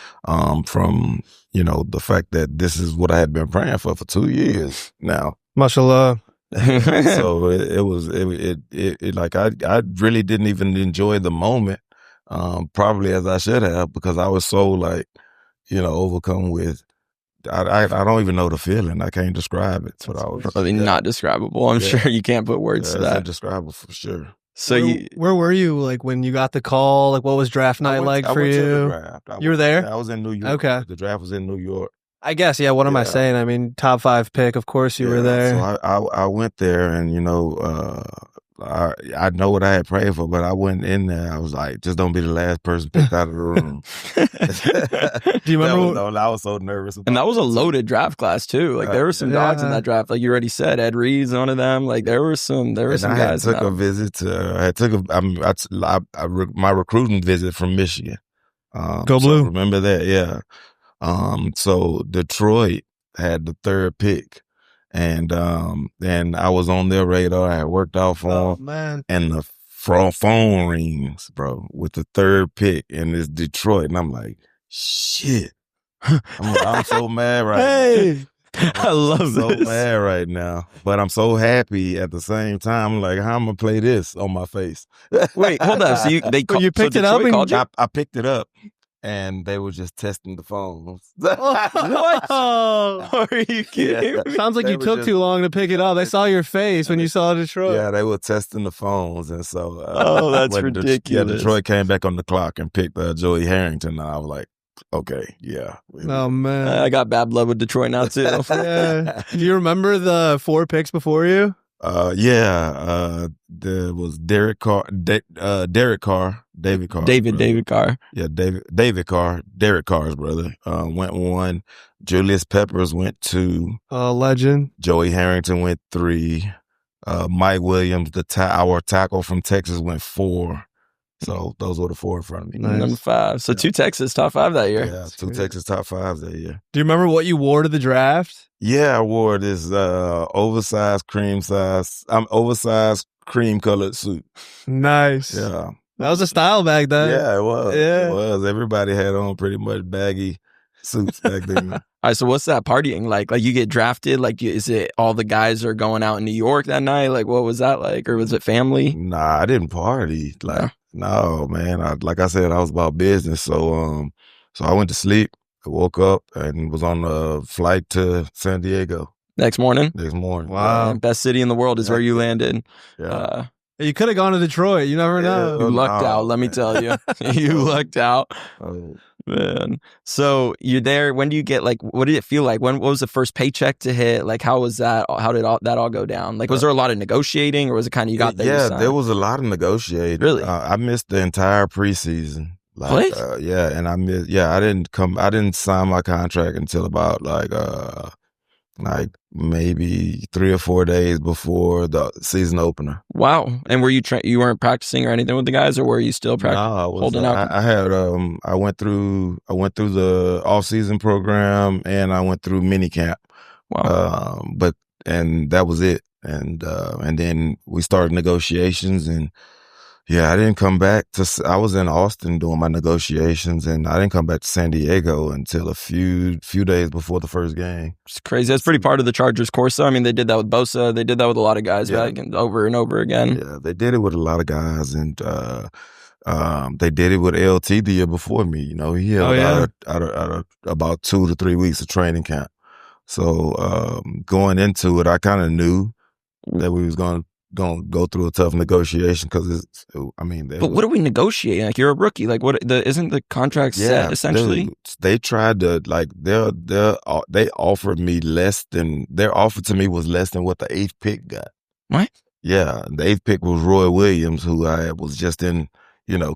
[SPEAKER 3] from, you know, the fact that this is what I had been praying for 2 years now.
[SPEAKER 4] Mashallah.
[SPEAKER 3] So it was like I really didn't even enjoy the moment, probably as I should have, because I was so like, you know, overcome with I don't even know the feeling. I can't describe it. But I was
[SPEAKER 1] probably not describable. I'm sure you can't put words to
[SPEAKER 3] it's
[SPEAKER 1] that.
[SPEAKER 3] indescribable for sure.
[SPEAKER 1] So
[SPEAKER 4] where were you like when you got the call? Like what was draft night like for you?
[SPEAKER 3] To the draft.
[SPEAKER 4] You were there?
[SPEAKER 3] I was in New York.
[SPEAKER 4] Okay.
[SPEAKER 3] The draft was in New York.
[SPEAKER 4] I guess, yeah. What am I saying? I mean, top 5 pick. Of course, you were there.
[SPEAKER 3] So I went there, and you know, I know what I had prayed for, but I went in there. I was like, just don't be the last person picked out of the room.
[SPEAKER 4] Do you remember?
[SPEAKER 3] I was so nervous.
[SPEAKER 1] And that was a loaded draft class too. Like there were some dogs in that draft. Like you already said, Ed Reed's one of them. Like there were some guys.
[SPEAKER 3] I took a visit to. My recruiting visit from Michigan.
[SPEAKER 4] Go Blue.
[SPEAKER 3] So remember that? Yeah. So Detroit had the 3rd pick, and I was on their radar. I had worked out for them.
[SPEAKER 4] Oh man!
[SPEAKER 3] And the phone rings, bro, with the 3rd pick, and it's Detroit, and I'm like, shit. I'm so mad right now.
[SPEAKER 1] I love
[SPEAKER 3] so
[SPEAKER 1] this.
[SPEAKER 3] mad right now, but I'm so happy at the same time. I'm like, how am I gonna play this on my face?
[SPEAKER 1] Wait, hold up. So you
[SPEAKER 4] picked it up?
[SPEAKER 3] I picked it up. And they were just testing the phones.
[SPEAKER 1] What? Are you kidding me?
[SPEAKER 4] Sounds like you took too long to pick it up. They saw your face when you saw Detroit.
[SPEAKER 3] Yeah, they were testing the phones. And so...
[SPEAKER 1] that's ridiculous.
[SPEAKER 3] Detroit came back on the clock and picked Joey Harrington. And I was like, okay, yeah.
[SPEAKER 4] Oh, man.
[SPEAKER 1] I got bad blood with Detroit now, too.
[SPEAKER 4] Yeah. Do you remember the 4 picks before you?
[SPEAKER 3] There was David Carr.
[SPEAKER 1] David Carr.
[SPEAKER 3] Yeah, David Carr, Derek Carr's brother, went 1. Julius Peppers went 2.
[SPEAKER 4] Legend.
[SPEAKER 3] Joey Harrington went 3. Mike Williams, our tackle from Texas, went 4. So those were the 4 in front of me.
[SPEAKER 1] Nice. Number 5. So 2 Texas top 5 that year.
[SPEAKER 3] Yeah, 2 Texas top 5s that year.
[SPEAKER 4] Do you remember what you wore to the draft?
[SPEAKER 3] Yeah, I wore this oversized cream colored suit.
[SPEAKER 4] Nice.
[SPEAKER 3] Yeah.
[SPEAKER 4] That was a style back then.
[SPEAKER 3] Yeah, it was.
[SPEAKER 4] Yeah.
[SPEAKER 3] It was. Everybody had on pretty much baggy suits back then.
[SPEAKER 1] All right, so what's that partying like? Like you get drafted, like is it all the guys are going out in New York that night? Like what was that like? Or was it family?
[SPEAKER 3] Nah, I didn't party. No, man. Like I said, I was about business. So I went to sleep. I woke up and was on a flight to San Diego.
[SPEAKER 1] Next morning?
[SPEAKER 4] Wow.
[SPEAKER 1] Best city in the world is where you landed.
[SPEAKER 3] Yeah.
[SPEAKER 4] You could have gone to Detroit. You never know.
[SPEAKER 1] You lucked out, let me tell you. You lucked out.
[SPEAKER 3] Oh.
[SPEAKER 1] Man. So you're there. When do you get, like, what did it feel like? What was the first paycheck to hit? Like, how was that? How did that all go down? Like, was there a lot of negotiating or was it kind of you got there?
[SPEAKER 3] Yeah, there was a lot of negotiating.
[SPEAKER 1] Really?
[SPEAKER 3] I missed the entire preseason.
[SPEAKER 1] What?
[SPEAKER 3] Yeah, and I didn't sign my contract until about like maybe 3 or 4 days before the season opener.
[SPEAKER 1] Wow. And were you you weren't practicing or anything with the guys, or were you still practicing?
[SPEAKER 3] No, I was
[SPEAKER 1] holding out?
[SPEAKER 3] I went through the off-season program and I went through mini camp.
[SPEAKER 1] Wow.
[SPEAKER 3] And that was it. And then we started negotiations, and yeah, I didn't come back I was in Austin doing my negotiations, and I didn't come back to San Diego until a few days before the first game.
[SPEAKER 1] It's crazy. That's pretty part of the Chargers course. I mean, they did that with Bosa. They did that with a lot of guys back and over again.
[SPEAKER 3] Yeah, they did it with a lot of guys. And They did it with LT the year before me. You know, he held out of about 2 to 3 weeks of training camp. So going into it, I kind of knew that we was going to go through a tough negotiation because
[SPEAKER 1] But what are we negotiating? Like, you're a rookie. Like, isn't the contract set essentially?
[SPEAKER 3] They tried to they offered me less than their offer to me was less than what the 8th pick got.
[SPEAKER 1] What?
[SPEAKER 3] Yeah, the 8th pick was Roy Williams, who I was just in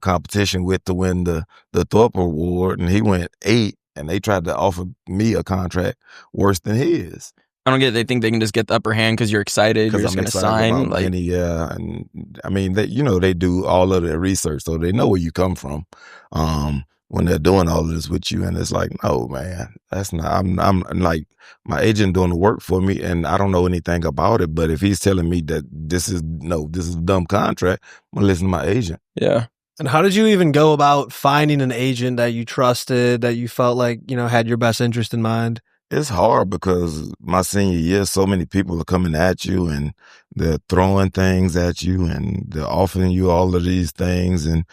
[SPEAKER 3] competition with to win the Thorpe Award, and he went 8, and they tried to offer me a contract worse than his.
[SPEAKER 1] I don't get it. They think they can just get the upper hand because you're excited. You're just going to sign.
[SPEAKER 3] Like, and I mean, they do all of their research, so they know where you come from when they're doing all of this with you. And it's like, no, man, that's not. I'm like, my agent doing the work for me, and I don't know anything about it. But if he's telling me that this is a dumb contract, I'm gonna listen to my agent.
[SPEAKER 1] Yeah.
[SPEAKER 4] And how did you even go about finding an agent that you trusted, that you felt like had your best interest in mind?
[SPEAKER 3] It's hard because my senior year, so many people are coming at you and they're throwing things at you and they're offering you all of these things. And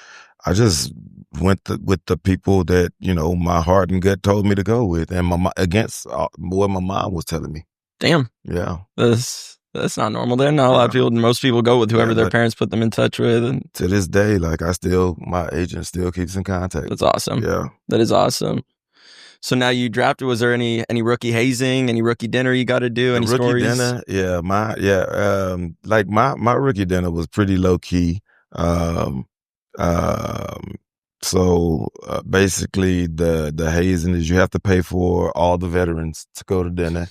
[SPEAKER 3] I just went with the people that, my heart and gut told me to go with, and against what my mom was telling me.
[SPEAKER 1] Damn.
[SPEAKER 3] Yeah.
[SPEAKER 1] That's not normal. There are not a lot of people. Most people go with whoever their parents put them in touch with. And
[SPEAKER 3] to this day, like my agent still keeps in contact.
[SPEAKER 1] That's awesome.
[SPEAKER 3] Yeah.
[SPEAKER 1] That is awesome. So now you drafted. Was there any rookie hazing, any rookie dinner you got to do? Any
[SPEAKER 3] rookie
[SPEAKER 1] stories?
[SPEAKER 3] Dinner, my rookie dinner was pretty low key. So basically, the hazing is you have to pay for all the veterans to go to dinner.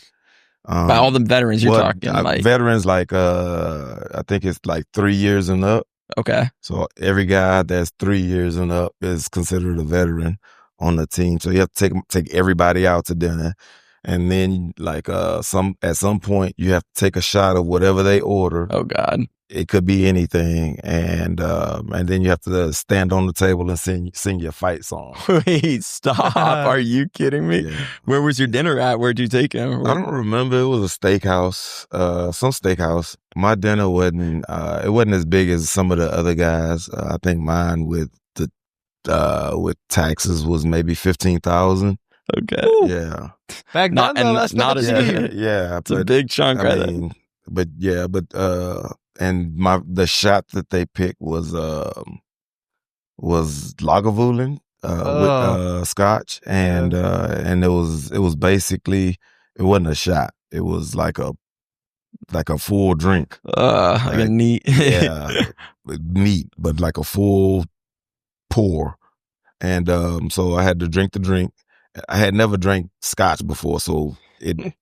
[SPEAKER 1] By all the veterans, you're talking like
[SPEAKER 3] veterans, like I think it's like 3 years and up.
[SPEAKER 1] Okay.
[SPEAKER 3] So every guy that's 3 years and up is considered a veteran on the team. So you have to take everybody out to dinner, and then like at some point you have to take a shot of whatever they order.
[SPEAKER 1] Oh God.
[SPEAKER 3] It could be anything, and then you have to stand on the table and sing your fight song.
[SPEAKER 1] Wait, stop! Are you kidding me?
[SPEAKER 3] Yeah.
[SPEAKER 1] Where was your dinner at? Where'd you take him?
[SPEAKER 3] I don't remember. It was a steakhouse, some steakhouse. My dinner wasn't as big as some of the other guys. I think mine with taxes was maybe 15,000.
[SPEAKER 1] Okay.
[SPEAKER 4] Ooh.
[SPEAKER 3] Yeah.
[SPEAKER 4] Back then, that's not
[SPEAKER 1] as
[SPEAKER 4] big.
[SPEAKER 3] Yeah,
[SPEAKER 1] it's a big chunk, right?
[SPEAKER 3] And the shot that they picked was Lagavulin with Scotch, and it was basically, it wasn't a shot. It was like a full drink.
[SPEAKER 1] Like a neat.
[SPEAKER 3] Yeah, neat, but like a full pour. And so I had to drink the drink. I had never drank Scotch before, so it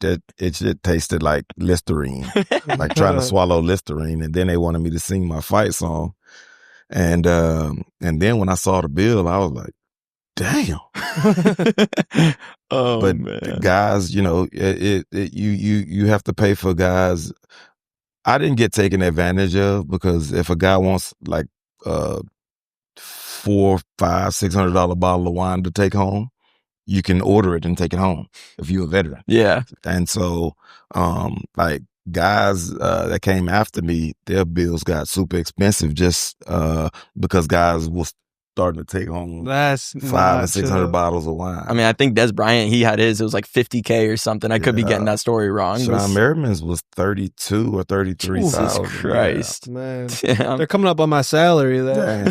[SPEAKER 3] tasted like Listerine, like trying to swallow Listerine. And then they wanted me to sing my fight song, and then when I saw the bill, I was like, "Damn!"
[SPEAKER 1] Oh,
[SPEAKER 3] but
[SPEAKER 1] man.
[SPEAKER 3] guys, you have to pay for guys. I didn't get taken advantage of, because if a guy wants like $400, $500, $600 bottle of wine to take home, you can order it and take it home if you're a veteran.
[SPEAKER 1] Yeah.
[SPEAKER 3] And so, like guys that came after me, their bills got super expensive just because guys was starting to take home
[SPEAKER 4] That's
[SPEAKER 3] $500 and $600 bottles of wine.
[SPEAKER 1] I mean, I think Des Bryant, he had his, it was like $50K or something. I could be getting that story wrong.
[SPEAKER 3] Sean Merriman's was 32 or 33,000.
[SPEAKER 1] Jesus Christ.
[SPEAKER 4] Yeah, man.
[SPEAKER 1] Damn.
[SPEAKER 4] They're coming up on my salary there.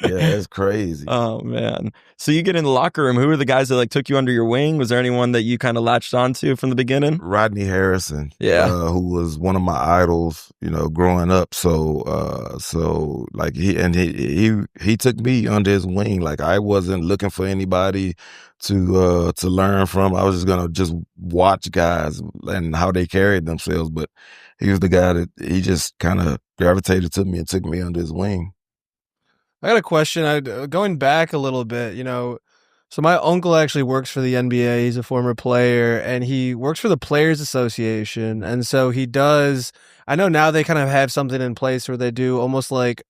[SPEAKER 3] It's crazy.
[SPEAKER 1] Oh, man. So you get in the locker room. Who were the guys that like took you under your wing? Was there anyone that you kind of latched onto from the beginning?
[SPEAKER 3] Rodney Harrison, who was one of my idols, growing up. So like he took me under his wing. Like I wasn't looking for anybody to learn from. I was just gonna watch guys and how they carried themselves. But he was the guy that he just kind of gravitated to me and took me under his wing.
[SPEAKER 4] I got a question. Going back a little bit, so my uncle actually works for the NBA. He's a former player, and he works for the Players Association. And so he does, I know now they kind of have something in place where they do almost like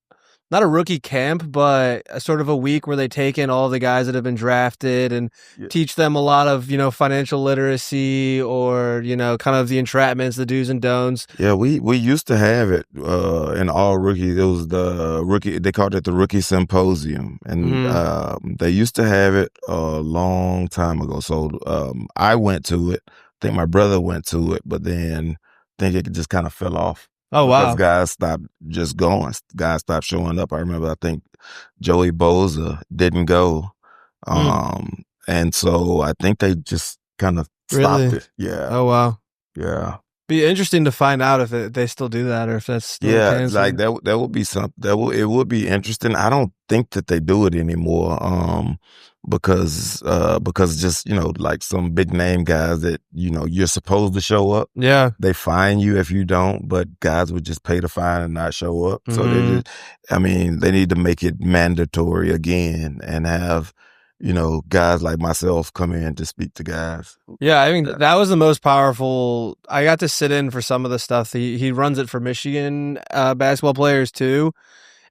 [SPEAKER 4] not a rookie camp, but a sort of a week where they take in all the guys that have been drafted and teach them a lot of, financial literacy or, kind of the entrapments, the do's and don'ts.
[SPEAKER 3] Yeah, we used to have it in all rookie. It was the rookie. They called it the Rookie Symposium, and they used to have it a long time ago. So I went to it. I think my brother went to it, but then I think it just kind of fell off.
[SPEAKER 4] Oh, wow.
[SPEAKER 3] Because guys stopped just going. Guys stopped showing up. I remember, I think Joey Bosa didn't go. And so I think they just kind of stopped it. Yeah.
[SPEAKER 4] Oh, wow.
[SPEAKER 3] Yeah.
[SPEAKER 4] Be interesting to find out if they still do that or if that's still canceled.
[SPEAKER 3] Like that would be something it would be interesting. I don't think that they do it anymore. Because just, like some big name guys that, you're supposed to show up.
[SPEAKER 4] Yeah.
[SPEAKER 3] They fine you if you don't, but guys would just pay the fine and not show up. So they need to make it mandatory again and have, guys like myself come in to speak to guys.
[SPEAKER 4] Yeah, I mean, that was the most powerful. I got to sit in for some of the stuff. He runs it for Michigan basketball players too.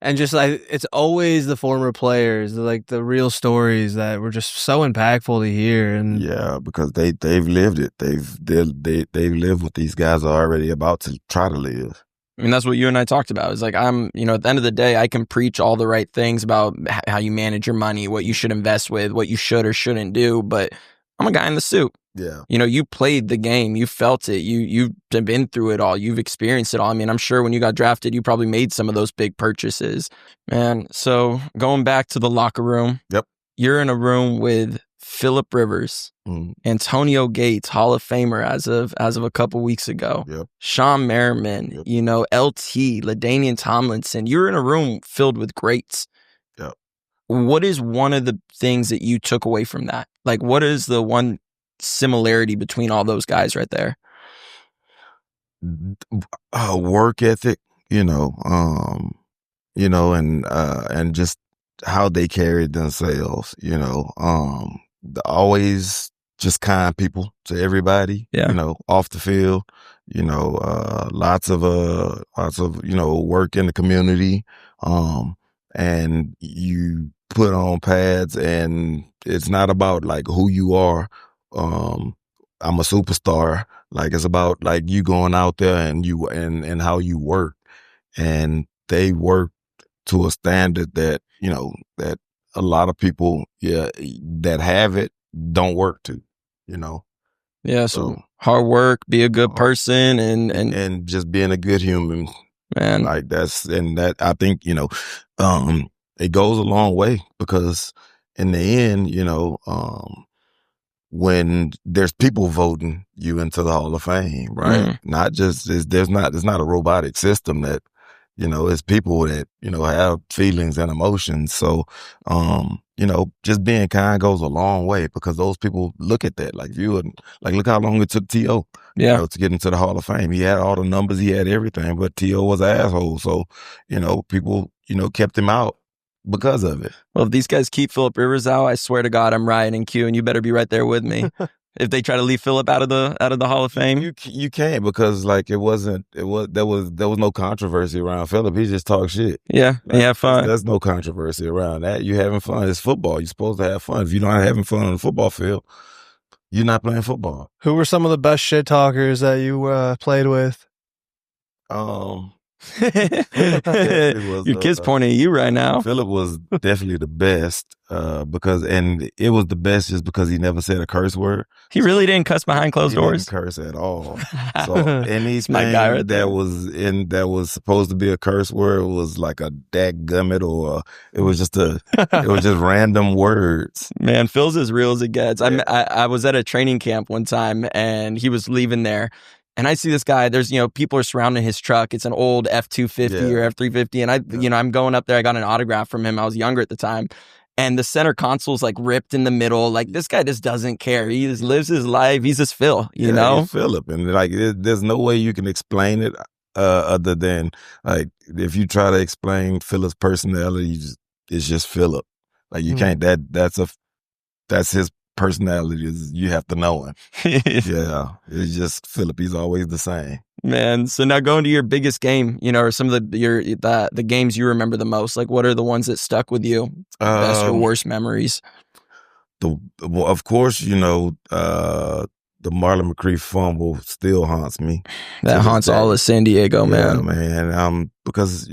[SPEAKER 4] And just like, it's always the former players, like the real stories that were just so impactful to hear. And
[SPEAKER 3] yeah, because they've lived it. They've lived what these guys are already about to try to live.
[SPEAKER 1] I mean, that's what you and I talked about. It's like, at the end of the day, I can preach all the right things about how you manage your money, what you should invest with, what you should or shouldn't do. But I'm a guy in the suit.
[SPEAKER 3] Yeah.
[SPEAKER 1] You played the game. You felt it. You've been through it all. You've experienced it all. I mean, I'm sure when you got drafted, you probably made some of those big purchases. Man, so going back to the locker room.
[SPEAKER 3] Yep.
[SPEAKER 1] You're in a room with Phillip Rivers, Antonio Gates, Hall of Famer as of a couple weeks ago.
[SPEAKER 3] Yep.
[SPEAKER 1] Sean Merriman, LT, LaDainian Tomlinson. You're in a room filled with greats.
[SPEAKER 3] Yep.
[SPEAKER 1] What is one of the things that you took away from that? Like, what is the one similarity between all those guys right there?
[SPEAKER 3] Work ethic, and just how they carried themselves, always just kind people to everybody, off the field, lots of work in the community, and you put on pads, and it's not about like who you are. I'm a superstar. Like, it's about like you going out there and you and how you work, and they work to a standard that that a lot of people that have it don't work to.
[SPEAKER 1] Yeah. So hard work, be a good person,
[SPEAKER 3] and just being a good human.
[SPEAKER 1] Man,
[SPEAKER 3] like that I think it goes a long way, because in the end, when there's people voting you into the Hall of Fame, right? Not just it's not a robotic system that, it's people that, have feelings and emotions. So, just being kind goes a long way, because those people look at that. Like, look how long it took T.O. to get into the Hall of Fame. He had all the numbers, he had everything, but T.O. was an asshole. So, people, kept him out because of it.
[SPEAKER 1] Well, if these guys keep Phillip Rivers out, I swear to God, I'm rioting Q, and you better be right there with me. If they try to leave Phillip out of the Hall of Fame,
[SPEAKER 3] you can't, because like there was no controversy around Phillip. He just talked shit.
[SPEAKER 1] Yeah, have fun.
[SPEAKER 3] There's no controversy around that. You having fun. It's football. You're supposed to have fun. If you're not having fun on the football field, you're not playing football.
[SPEAKER 4] Who were some of the best shit talkers that you played with?
[SPEAKER 1] Your kid's pointing at you right now.
[SPEAKER 3] Phillip was definitely the best, and it was the best just because he never said a curse word.
[SPEAKER 1] He really didn't cuss behind closed doors.
[SPEAKER 3] He didn't curse at all. So anything that was supposed to be a curse word was like a dadgummit, or it was just random words.
[SPEAKER 1] Man, Phil's as real as it gets. Yeah. I was at a training camp one time, and he was leaving there. And I see this guy, there's, people are surrounding his truck. It's an old F-250 or F-350. And I'm going up there. I got an autograph from him. I was younger at the time. And the center console's like ripped in the middle. Like, this guy just doesn't care. He just lives his life. He's just Phil, you know?
[SPEAKER 3] He's Phillip. And like, there's no way you can explain it other than like, if you try to explain Phillip's personality, it's just Phillip. Like, you can't, that's his personality is you have to know him. Yeah, it's just Philip. He's always the same.
[SPEAKER 1] Man, so now going to your biggest game, or some of the games you remember the most. Like, what are the ones that stuck with you? Best or worst memories?
[SPEAKER 3] Well, of course, the Marlon McCree fumble still haunts me.
[SPEAKER 1] That haunts all of San Diego, man.
[SPEAKER 3] Yeah, man. Because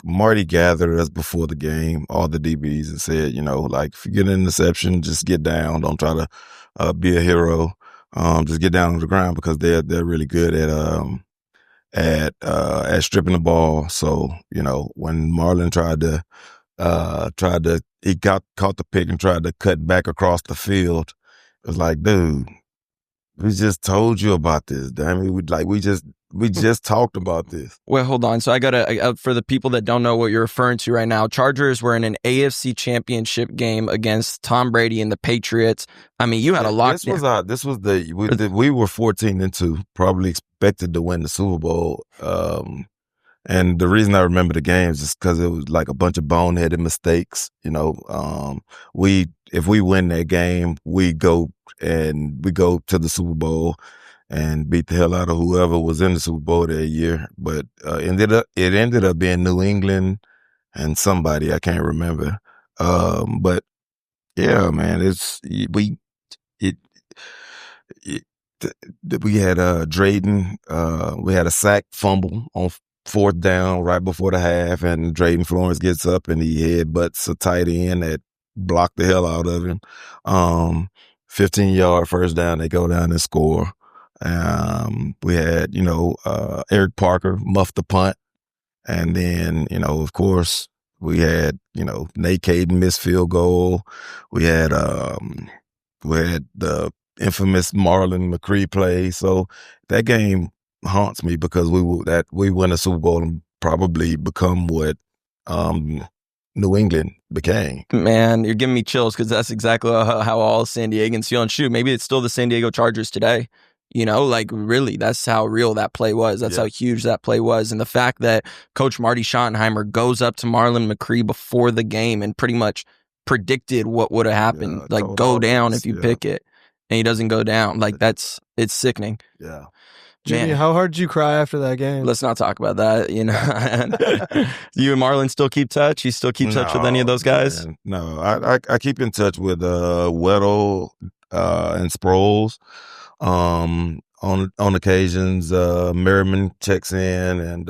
[SPEAKER 3] Marty gathered us before the game, all the DBs, and said, if you get an interception, just get down. Don't try to be a hero. Just get down on the ground because they're really good at stripping the ball. So when Marlon he caught the pick and tried to cut back across the field. It was like, dude, we just told you about this. Damn it, we just talked about this.
[SPEAKER 1] Well, hold on. So I gotta for the people that don't know what you're referring to right now, Chargers were in an AFC Championship game against Tom Brady and the Patriots. I mean, you had a lot.
[SPEAKER 3] We were 14-2, probably expected to win the Super Bowl. And the reason I remember the games is because it was like a bunch of boneheaded mistakes. If we win that game, we go to the Super Bowl and beat the hell out of whoever was in the Super Bowl that year. But it ended up being New England and somebody I can't remember. But yeah, man, we had Drayden. We had a sack fumble on 4th down right before the half, and Drayden Florence gets up and he headbutts a tight end that blocked the hell out of him. 15-yard first down, they go down and score. We had, Eric Parker muffed the punt. And then, of course, we had, Nate Caden missed field goal. We had the infamous Marlon McCree play. So that game haunts me because we win a Super Bowl and probably become what New England became.
[SPEAKER 1] Man, you're giving me chills because that's exactly how all San Diegans feel. And shoot, maybe it's still the San Diego Chargers today. Really, that's how real that play was. That's how huge that play was. And the fact that Coach Marty Schottenheimer goes up to Marlon McCree before the game and pretty much predicted what would have happened. Go down if you pick it. And he doesn't go down. It's sickening.
[SPEAKER 3] Yeah.
[SPEAKER 4] Jimmy, how hard did you cry after that game?
[SPEAKER 1] Let's not talk about that. You and Marlon still keep touch? You still keep touch with any of those guys?
[SPEAKER 3] Man. No, I keep in touch with Weddle and Sproles. On occasions, Merriman checks in and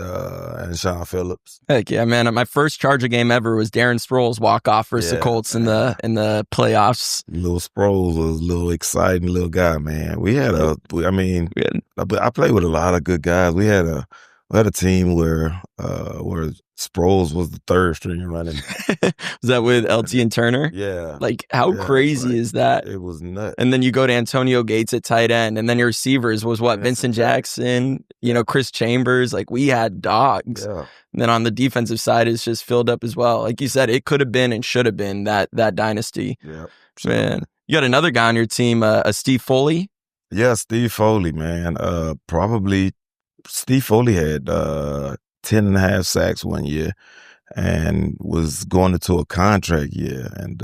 [SPEAKER 3] Sean Phillips.
[SPEAKER 1] Heck yeah, man! My first Charger game ever was Darren Sproles walk off versus the Colts in the playoffs.
[SPEAKER 3] Little Sproles was a little exciting little guy, man. I played with a lot of good guys. We had a team where Sproles was the third string running.
[SPEAKER 1] Was that with LT and Turner?
[SPEAKER 3] Yeah.
[SPEAKER 1] How crazy is that?
[SPEAKER 3] It was nuts.
[SPEAKER 1] And then you go to Antonio Gates at tight end, and then your receivers was what? Vincent Jackson, Chris Chambers. We had dogs. Yeah. And then on the defensive side, it's just filled up as well. Like you said, it could have been and should have been that dynasty.
[SPEAKER 3] Yeah.
[SPEAKER 1] Sure. Man. You got another guy on your team, Steve Foley?
[SPEAKER 3] Yeah, Steve Foley, man. Probably Steve Foley had 10.5 sacks one year and was going into a contract year and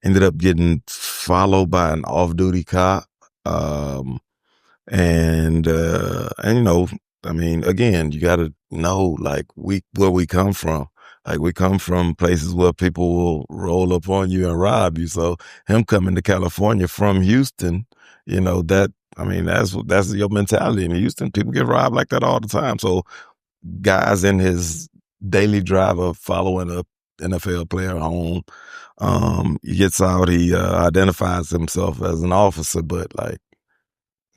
[SPEAKER 3] ended up getting followed by an off-duty cop. Again, you got to know where we come from. We come from places where people will roll up on you and rob you. So him coming to California from Houston, that's your mentality. In Houston, people get robbed like that all the time. So guys in his daily driver following a NFL player home. He gets out, he identifies himself as an officer, but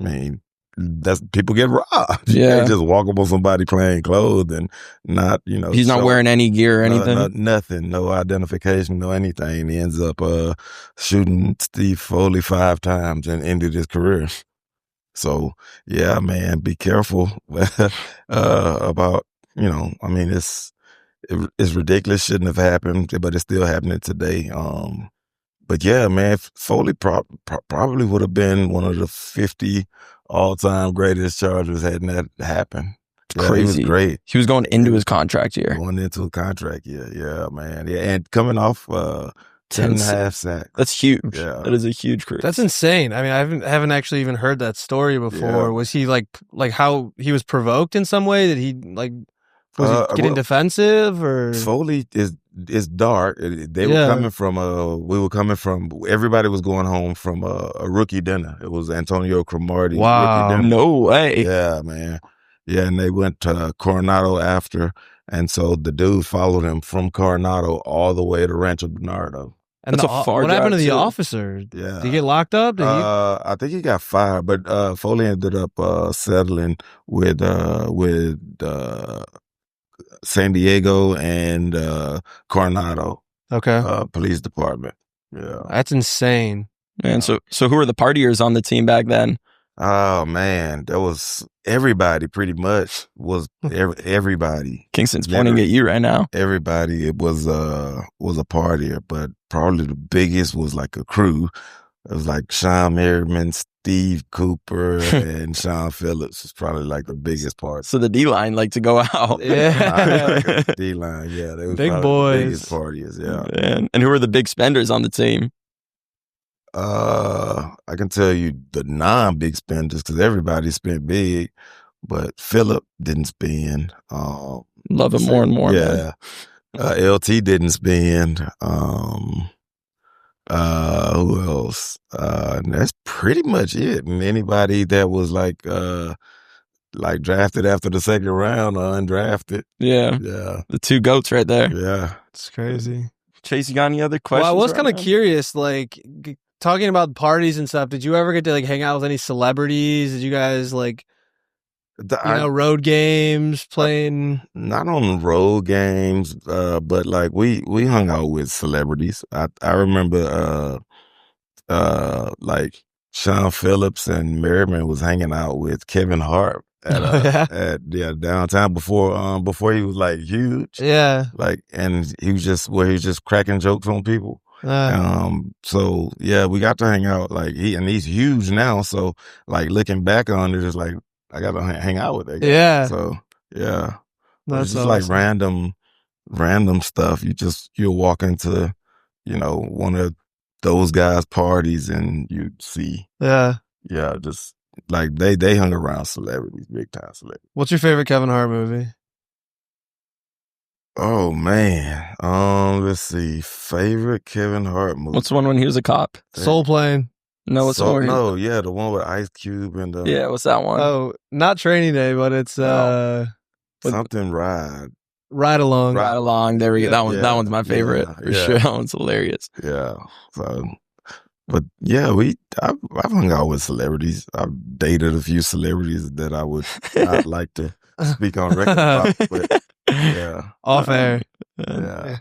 [SPEAKER 3] people get robbed.
[SPEAKER 1] Yeah.
[SPEAKER 3] You just walk up on somebody plain clothes and not,
[SPEAKER 1] he's not wearing any gear or anything?
[SPEAKER 3] Nothing, no identification, no anything. He ends up shooting Steve Foley 5 times and ended his career. So, yeah, man, be careful about, it's ridiculous. Shouldn't have happened, but it's still happening today. But yeah, man, Foley probably would have been one of the 50 all-time greatest Chargers hadn't that happened. Yeah,
[SPEAKER 1] crazy.
[SPEAKER 3] He was great.
[SPEAKER 1] He was going into his contract year.
[SPEAKER 3] Going into a contract year, yeah, man. Yeah, and coming off 10 and a half sacks.
[SPEAKER 1] That's huge.
[SPEAKER 3] Yeah.
[SPEAKER 1] That is a huge career.
[SPEAKER 4] That's insane. I mean, I haven't actually even heard that story before.
[SPEAKER 3] Yeah.
[SPEAKER 4] Was he like how he was provoked in some way? Did he was he getting defensive or?
[SPEAKER 3] Foley is dark. They were coming from we were coming from. Everybody was going home from a rookie dinner. It was Antonio Cromartie's rookie dinner.
[SPEAKER 1] No way.
[SPEAKER 3] Yeah, man. Yeah, and they went to Coronado after, and so the dude followed him from Coronado all the way to Rancho Bernardo.
[SPEAKER 4] And
[SPEAKER 1] that's a far
[SPEAKER 4] what happened to the
[SPEAKER 1] drive, too.
[SPEAKER 4] officer?
[SPEAKER 3] Yeah.
[SPEAKER 4] Did he get locked up?
[SPEAKER 3] I think he got fired, but Foley ended up settling with San Diego and Coronado Police Department. Yeah.
[SPEAKER 4] That's insane.
[SPEAKER 1] Man, so who were the partiers on the team back then?
[SPEAKER 3] Oh man, that was everybody. Pretty much was everybody.
[SPEAKER 1] Kingston's pointing at you right now.
[SPEAKER 3] Everybody. It was a partier, but probably the biggest was like a crew. It was like Sean Merriman, Steve Cooper, and Sean Phillips was probably like the biggest part.
[SPEAKER 1] So the D-line like to go out.
[SPEAKER 3] Yeah. D-line, yeah. They was
[SPEAKER 4] big
[SPEAKER 3] boys.
[SPEAKER 4] The
[SPEAKER 3] biggest partiers, yeah.
[SPEAKER 1] Man. And who were the big spenders on the team?
[SPEAKER 3] I can tell you the non-big spenders because everybody spent big, but Phillip didn't spend.
[SPEAKER 1] Love him more and more.
[SPEAKER 3] Yeah. LT didn't spend. Who else? That's pretty much it. And anybody that was like drafted after the second round or undrafted.
[SPEAKER 1] Yeah.
[SPEAKER 3] Yeah.
[SPEAKER 1] The two goats right there.
[SPEAKER 3] Yeah.
[SPEAKER 4] It's crazy.
[SPEAKER 1] Chase, you got any other questions?
[SPEAKER 4] Well, I was kind of curious, like talking about parties and stuff. Did you ever get to like hang out with any celebrities? Did you guys like road games playing?
[SPEAKER 3] Not on road games, but like we hung out with celebrities. I remember like Sean Phillips and Merriman was hanging out with Kevin Hart at downtown before he was like huge.
[SPEAKER 4] Yeah.
[SPEAKER 3] Like, and he was just cracking jokes on people. So yeah, we got to hang out. Like he's huge now. So like looking back on it, it's like I got to hang out with that guy.
[SPEAKER 4] Yeah.
[SPEAKER 3] So yeah,
[SPEAKER 4] that's
[SPEAKER 3] it's just
[SPEAKER 4] awesome.
[SPEAKER 3] like random stuff. You'll walk into, one of those guys' parties and you see.
[SPEAKER 4] Yeah.
[SPEAKER 3] Yeah, just like they hung around celebrities, big time celebrities.
[SPEAKER 4] What's your favorite Kevin Hart movie?
[SPEAKER 3] Oh man, let's see. Favorite Kevin Hart movie.
[SPEAKER 1] What's the one when he was a cop?
[SPEAKER 4] Soul Plane.
[SPEAKER 1] No, what's the one?
[SPEAKER 3] No, yeah, the one with Ice Cube and
[SPEAKER 1] yeah, what's that one?
[SPEAKER 4] Oh, not Training Day, but it's
[SPEAKER 3] something Ride.
[SPEAKER 4] Ride Along.
[SPEAKER 1] Ride Along. There we go. That one's my favorite for sure. That one's hilarious.
[SPEAKER 3] Yeah. So, but yeah, I've hung out with celebrities. I've dated a few celebrities that I would not like to speak on record about, but yeah,
[SPEAKER 4] off air.
[SPEAKER 3] Yeah.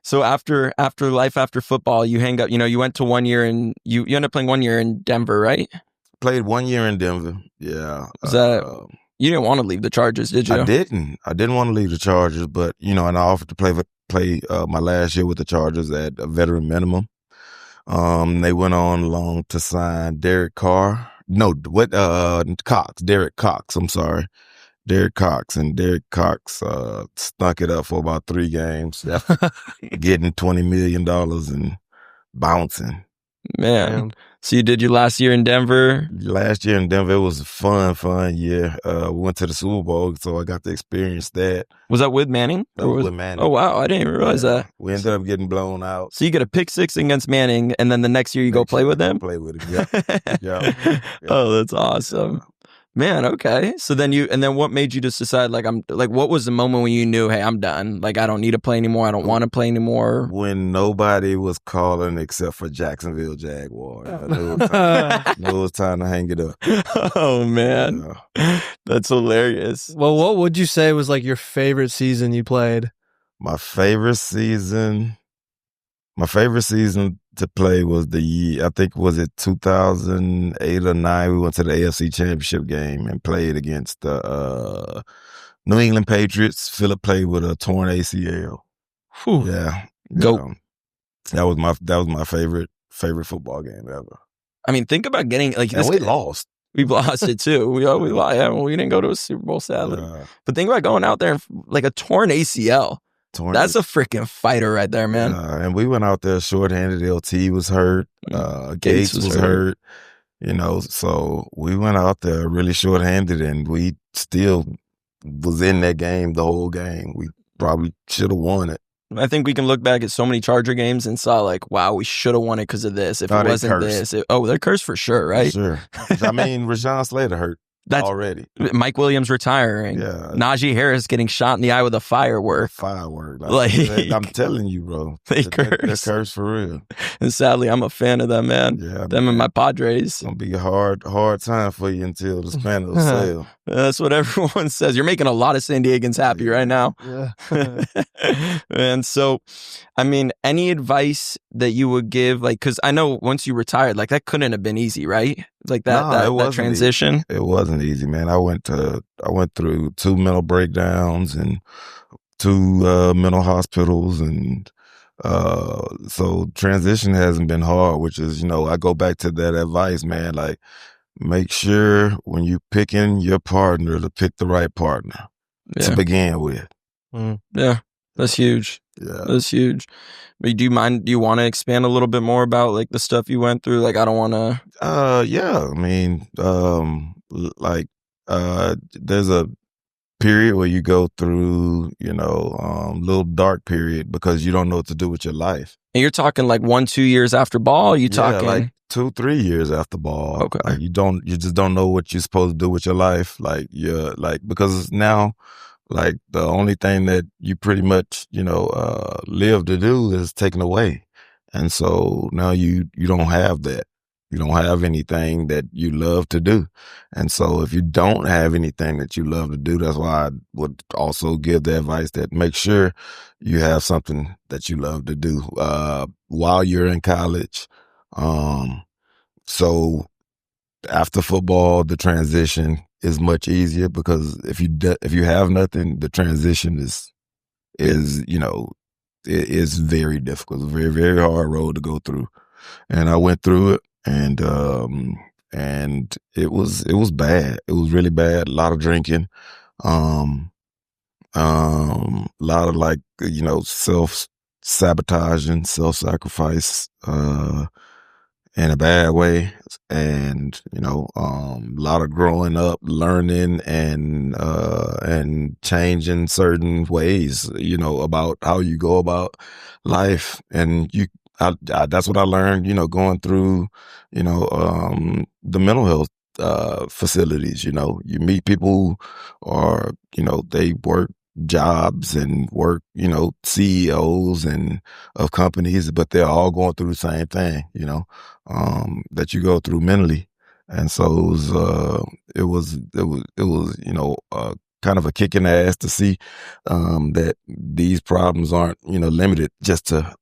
[SPEAKER 1] So after life after football, you hang up. You went to 1 year and you ended up playing 1 year in Denver, right?
[SPEAKER 3] Played 1 year in Denver. Yeah.
[SPEAKER 1] Was that you didn't want to leave the Chargers, did you?
[SPEAKER 3] I didn't want to leave the Chargers, but and I offered to play my last year with the Chargers at a veteran minimum. They went on long to sign Derek Cox. Derek Cox. I'm sorry. Derek Cox, and Derek Cox stunk it up for about 3 games, getting $20 million and bouncing.
[SPEAKER 1] Man. So you did your last year in Denver?
[SPEAKER 3] Last year in Denver, it was a fun year. We went to the Super Bowl, so I got to experience that.
[SPEAKER 1] Was that with Manning?
[SPEAKER 3] That was with Manning.
[SPEAKER 1] Oh, wow. I didn't even realize that.
[SPEAKER 3] We ended up getting blown out.
[SPEAKER 1] So you get a pick six against Manning, and then the next year you go play with him?
[SPEAKER 3] Play with him, yeah.
[SPEAKER 1] Oh, that's awesome. Man, okay. So then what made you just decide, what was the moment when you knew, hey, I'm done? Like, I don't need to play anymore. I don't want to play anymore.
[SPEAKER 3] When nobody was calling except for Jacksonville Jaguars. I knew it was time to hang it up.
[SPEAKER 1] Oh, man. Yeah. That's hilarious.
[SPEAKER 4] Well, what would you say was, like, your favorite season you played?
[SPEAKER 3] My favorite season to play was the year, I think, was it 2008 or 9? We went to the AFC Championship game and played against the New England Patriots. Phillip played with a torn ACL.
[SPEAKER 4] Whew.
[SPEAKER 3] Yeah.
[SPEAKER 1] Go.
[SPEAKER 3] That was my favorite football game ever.
[SPEAKER 1] I mean, think about getting like
[SPEAKER 3] and we lost.
[SPEAKER 1] We lost it too. We didn't go to a Super Bowl, sadly. But think about going out there and like a torn ACL.
[SPEAKER 3] torn.
[SPEAKER 1] That's a freaking fighter right there, man.
[SPEAKER 3] And we went out there shorthanded. LT was hurt. Gates was hurt. You know, so we went out there really shorthanded, and we still was in that game the whole game. We probably should have won it.
[SPEAKER 1] I think we can look back at so many Charger games and saw like, wow, we should have won it because of this. If it wasn't this, they're cursed for sure, right?
[SPEAKER 3] For sure. I mean, Rashawn Slater hurt already.
[SPEAKER 1] Mike Williams retiring.
[SPEAKER 3] Yeah.
[SPEAKER 1] Najee Harris getting shot in the eye with a firework.
[SPEAKER 3] Like I'm telling you, bro. They're cursed for real.
[SPEAKER 1] And sadly, I'm a fan of them, man.
[SPEAKER 3] Yeah,
[SPEAKER 1] them and my Padres.
[SPEAKER 3] It's going to be a hard time for you until the Spaniels sail.
[SPEAKER 1] That's what everyone says. You're making a lot of San Diegans happy right now.
[SPEAKER 3] Yeah.
[SPEAKER 1] And so, I mean, any advice that you would give, like, because I know once you retired, like, that couldn't have been easy, right? Like that transition.
[SPEAKER 3] It wasn't easy, man. I went through 2 mental breakdowns and 2 mental hospitals, and so transition hasn't been hard, which is, you know, I go back to that advice, man. Like, make sure when you picking your partner to pick the right partner to begin with.
[SPEAKER 1] Yeah, that's huge.
[SPEAKER 3] Yeah,
[SPEAKER 1] that's huge. But do you want to expand a little bit more about like the stuff you went through? Like, I don't want to.
[SPEAKER 3] Yeah. I mean, there's a period where you go through, you know, little dark period because you don't know what to do with your life.
[SPEAKER 1] And you're talking like 1-2 years after ball. You talking
[SPEAKER 3] like 2-3 years after ball.
[SPEAKER 1] Okay.
[SPEAKER 3] Like you just don't know what you're supposed to do with your life. Like because now, like the only thing that you pretty much, you know, live to do is taken away. And so now you don't have that. You don't have anything that you love to do. And so if you don't have anything that you love to do, that's why I would also give the advice that make sure you have something that you love to do while you're in college. So after football, the transition is much easier because if you have nothing, the transition is you know, it is very difficult. It's a very, very hard road to go through. And I went through it, and it was bad. It was really bad. A lot of drinking, a lot of, like, you know, self-sabotaging, self-sacrifice, in a bad way. And, you know, a lot of growing up, learning and changing certain ways, you know, about how you go about life. And that's what I learned, you know, going through, you know, the mental health facilities. You know, you meet people who are, you know, they work jobs and work, you know, CEOs and of companies, but they're all going through the same thing, you know, that you go through mentally. And so it was, you know, kind of a kick in the ass to see that these problems aren't, you know, limited just to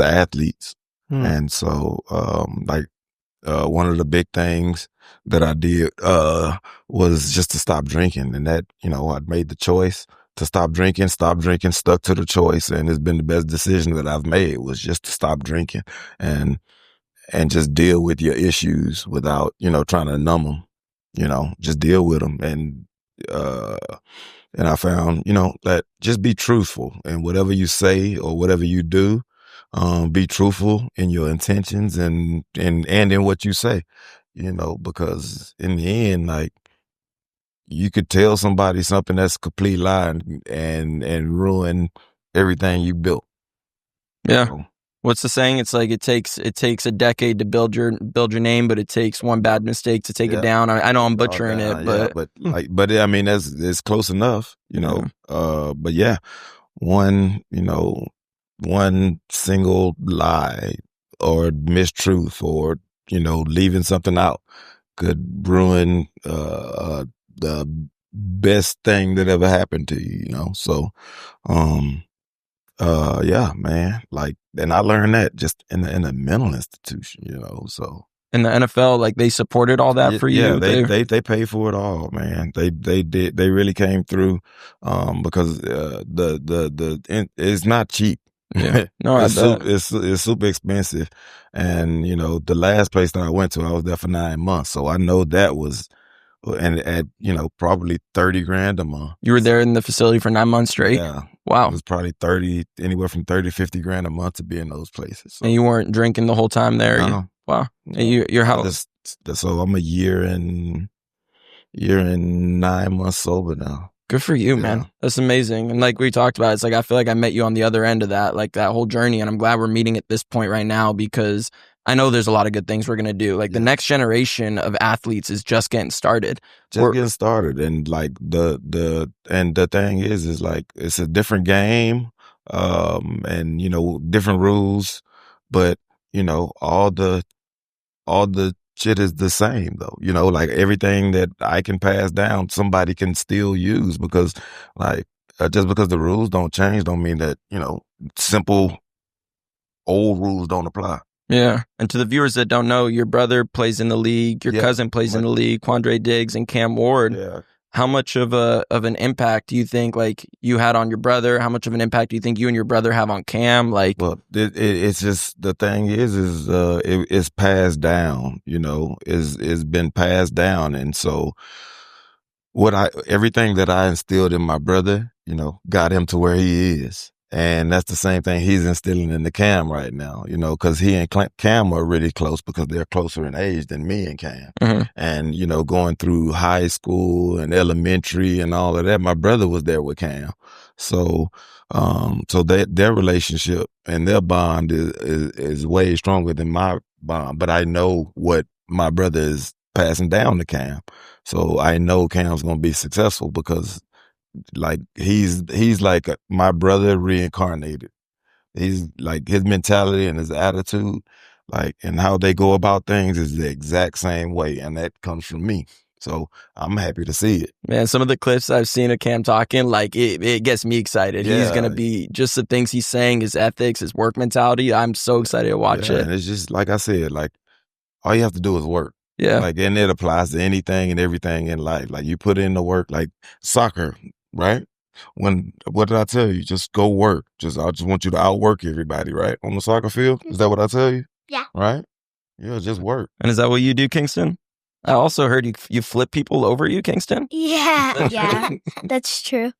[SPEAKER 3] athletes. And so one of the big things that I did was just to stop drinking. And that, you know, I'd made the choice to stop drinking, stuck to the choice. And it's been the best decision that I've made, was just to stop drinking and just deal with your issues without, you know, trying to numb them, you know, just deal with them. And I found, you know, that just be truthful in whatever you say or whatever you do. Be truthful in your intentions and in what you say, you know, because in the end, like, you could tell somebody something that's a complete lie and ruin everything you built.
[SPEAKER 1] Yeah. So, what's the saying? It's like it takes a decade to build your name, but it takes one bad mistake to take it down. I know I'm butchering it, but
[SPEAKER 3] I mean, it's close enough, you know. But yeah, one single lie or mistruth or, you know, leaving something out could ruin the best thing that ever happened to you, you know. So yeah, man, like, and I learned that just in a mental institution, you know. So
[SPEAKER 1] in the NFL, like, they supported all that for you.
[SPEAKER 3] Yeah, they pay for it all, man. They did. They really came through because it's not cheap.
[SPEAKER 1] Yeah, no,
[SPEAKER 3] it's super expensive. And, you know, the last place that I went to, I was there for 9 months, so I know that was. And at, you know, probably $30,000 a month.
[SPEAKER 1] You were there in the facility for 9 months straight?
[SPEAKER 3] Yeah.
[SPEAKER 1] Wow.
[SPEAKER 3] It was probably anywhere from 30 to 50 grand a month to be in those places. So.
[SPEAKER 1] And you weren't drinking the whole time there?
[SPEAKER 3] No.
[SPEAKER 1] Wow.
[SPEAKER 3] No.
[SPEAKER 1] And you're how?
[SPEAKER 3] So I'm a year and 9 months sober now.
[SPEAKER 1] Good for you, man. That's amazing. And like we talked about, it's like I feel like I met you on the other end of that, like that whole journey. And I'm glad we're meeting at this point right now because I know there's a lot of good things we're going to do. Like the next generation of athletes is just getting started.
[SPEAKER 3] Getting started. And like the thing is like it's a different game, and different rules, but all the shit is the same though. Like everything that I can pass down, somebody can still use because like just because the rules don't change don't mean that, simple old rules don't apply.
[SPEAKER 1] Yeah. And to the viewers that don't know, your brother plays in the league, your cousin plays in the league, Quandre Diggs and Cam Ward.
[SPEAKER 3] Yeah.
[SPEAKER 1] How much of an impact do you think like you had on your brother? How much of an impact do you think you and your brother have on Cam? Like,
[SPEAKER 3] well, it's just the thing is it's passed down. It's been passed down, and so everything that I instilled in my brother, got him to where he is. And that's the same thing he's instilling in the Cam right now, because he and Cam are really close because they're closer in age than me and Cam.
[SPEAKER 1] Mm-hmm.
[SPEAKER 3] And, going through high school and elementary and all of that, my brother was there with Cam. So their relationship and their bond is way stronger than my bond. But I know what my brother is passing down to Cam. So I know Cam's going to be successful because like he's like my brother reincarnated. He's like his mentality and his attitude, like, and how they go about things is the exact same way, and that comes from me. So I'm happy to see it.
[SPEAKER 1] Man, some of the clips I've seen of Cam talking, like it gets me excited.
[SPEAKER 3] Yeah.
[SPEAKER 1] He's gonna be just the things he's saying, his ethics, his work mentality. I'm so excited to watch it.
[SPEAKER 3] And it's just like I said, like all you have to do is work.
[SPEAKER 1] Yeah.
[SPEAKER 3] Like, and it applies to anything and everything in life. Like you put in the work, like soccer. Right? What did I tell you? Just go work. I just want you to outwork everybody, right? On the soccer field. Is that what I tell you?
[SPEAKER 2] Yeah.
[SPEAKER 3] Right? Yeah, just work.
[SPEAKER 1] And is that what you do, Kingston? I also heard you flip people over, you, Kingston?
[SPEAKER 2] Yeah, that's true.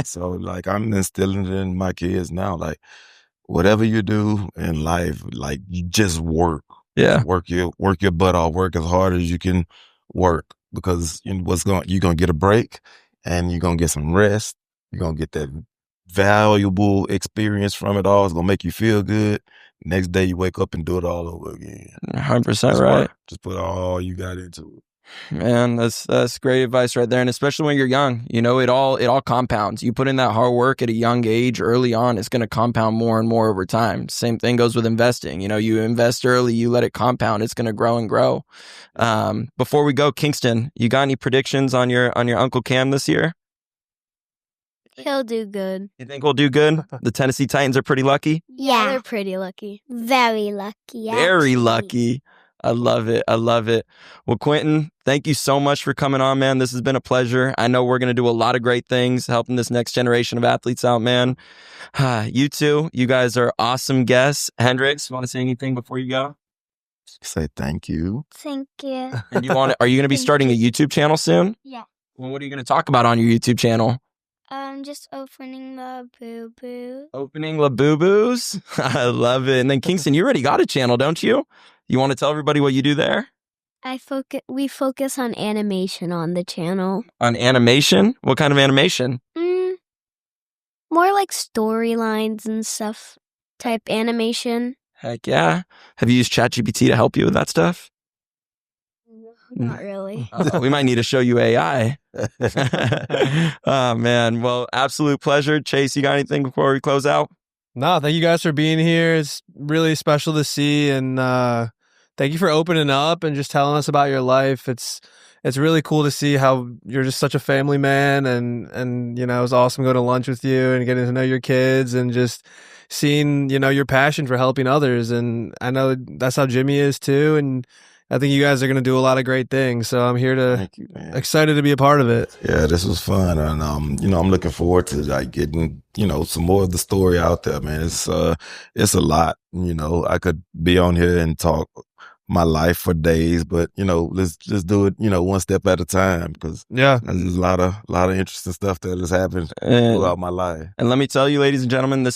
[SPEAKER 3] So like I'm instilling it in my kids now. Like whatever you do in life, like you just work.
[SPEAKER 1] Yeah.
[SPEAKER 3] Work your butt off. Work as hard as you can work because you're gonna get a break. And you're going to get some rest. You're going to get that valuable experience from it all. It's going to make you feel good. Next day you wake up and do it all over again.
[SPEAKER 1] 100% right.
[SPEAKER 3] Just put all you got into it.
[SPEAKER 1] Man, that's great advice right there. And especially when you're young, it all compounds. You put in that hard work at a young age early on, it's going to compound more and more over time. Same thing goes with investing. You invest early, you let it compound, it's going to grow and grow. Before we go, Kingston, you got any predictions on your Uncle Cam this year?
[SPEAKER 2] He'll do good.
[SPEAKER 1] You think we'll do good? The Tennessee Titans are pretty lucky?
[SPEAKER 2] Yeah, they're pretty lucky. Very lucky.
[SPEAKER 1] Very lucky. I love it. Well, Quentin, thank you so much for coming on, man. This has been a pleasure. I know we're going to do a lot of great things helping this next generation of athletes out, man. You two, you guys are awesome guests. Hendrix, you want to say anything before you go?
[SPEAKER 3] Say thank you.
[SPEAKER 2] Thank you.
[SPEAKER 1] And are you going to be starting a YouTube channel soon?
[SPEAKER 2] Yeah.
[SPEAKER 1] Well, what are you going to talk about on your YouTube channel?
[SPEAKER 2] Just opening the boo-boo.
[SPEAKER 1] Opening La Boo Boos? I love it. And then Kingston, you already got a channel, don't you? You want to tell everybody what you do there?
[SPEAKER 2] We focus on animation on the channel.
[SPEAKER 1] On animation? What kind of animation?
[SPEAKER 2] More like storylines and stuff type animation.
[SPEAKER 1] Heck yeah. Have you used ChatGPT to help you with that stuff?
[SPEAKER 2] Not really.
[SPEAKER 1] We might need to show you AI. Oh, man. Well, absolute pleasure. Chase, you got anything before we close out?
[SPEAKER 4] No, thank you guys for being here. It's really special to see, and thank you for opening up and just telling us about your life. It's really cool to see how you're just such a family man, and it was awesome going to lunch with you and getting to know your kids and just seeing your passion for helping others. And I know that's how Jimmy is too, and I think you guys are going to do a lot of great things. So I'm here to excited to be a part of it.
[SPEAKER 3] Yeah, this was fun. And, I'm looking forward to like getting, some more of the story out there, man. It's a lot, I could be on here and talk my life for days, but let's just do it, one step at a time, because
[SPEAKER 4] Yeah.
[SPEAKER 3] there's a lot of interesting stuff that has happened throughout my life.
[SPEAKER 1] And let me tell you, ladies and gentlemen,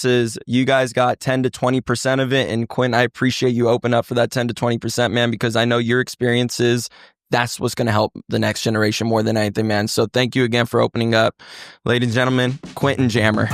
[SPEAKER 1] you guys got 10 to 20% of it. And Quentin, I appreciate you open up for that 10 to 20%, man, because I know your experiences, that's what's going to help the next generation more than anything, man. So thank you again for opening up. Ladies and gentlemen, Quentin Jammer.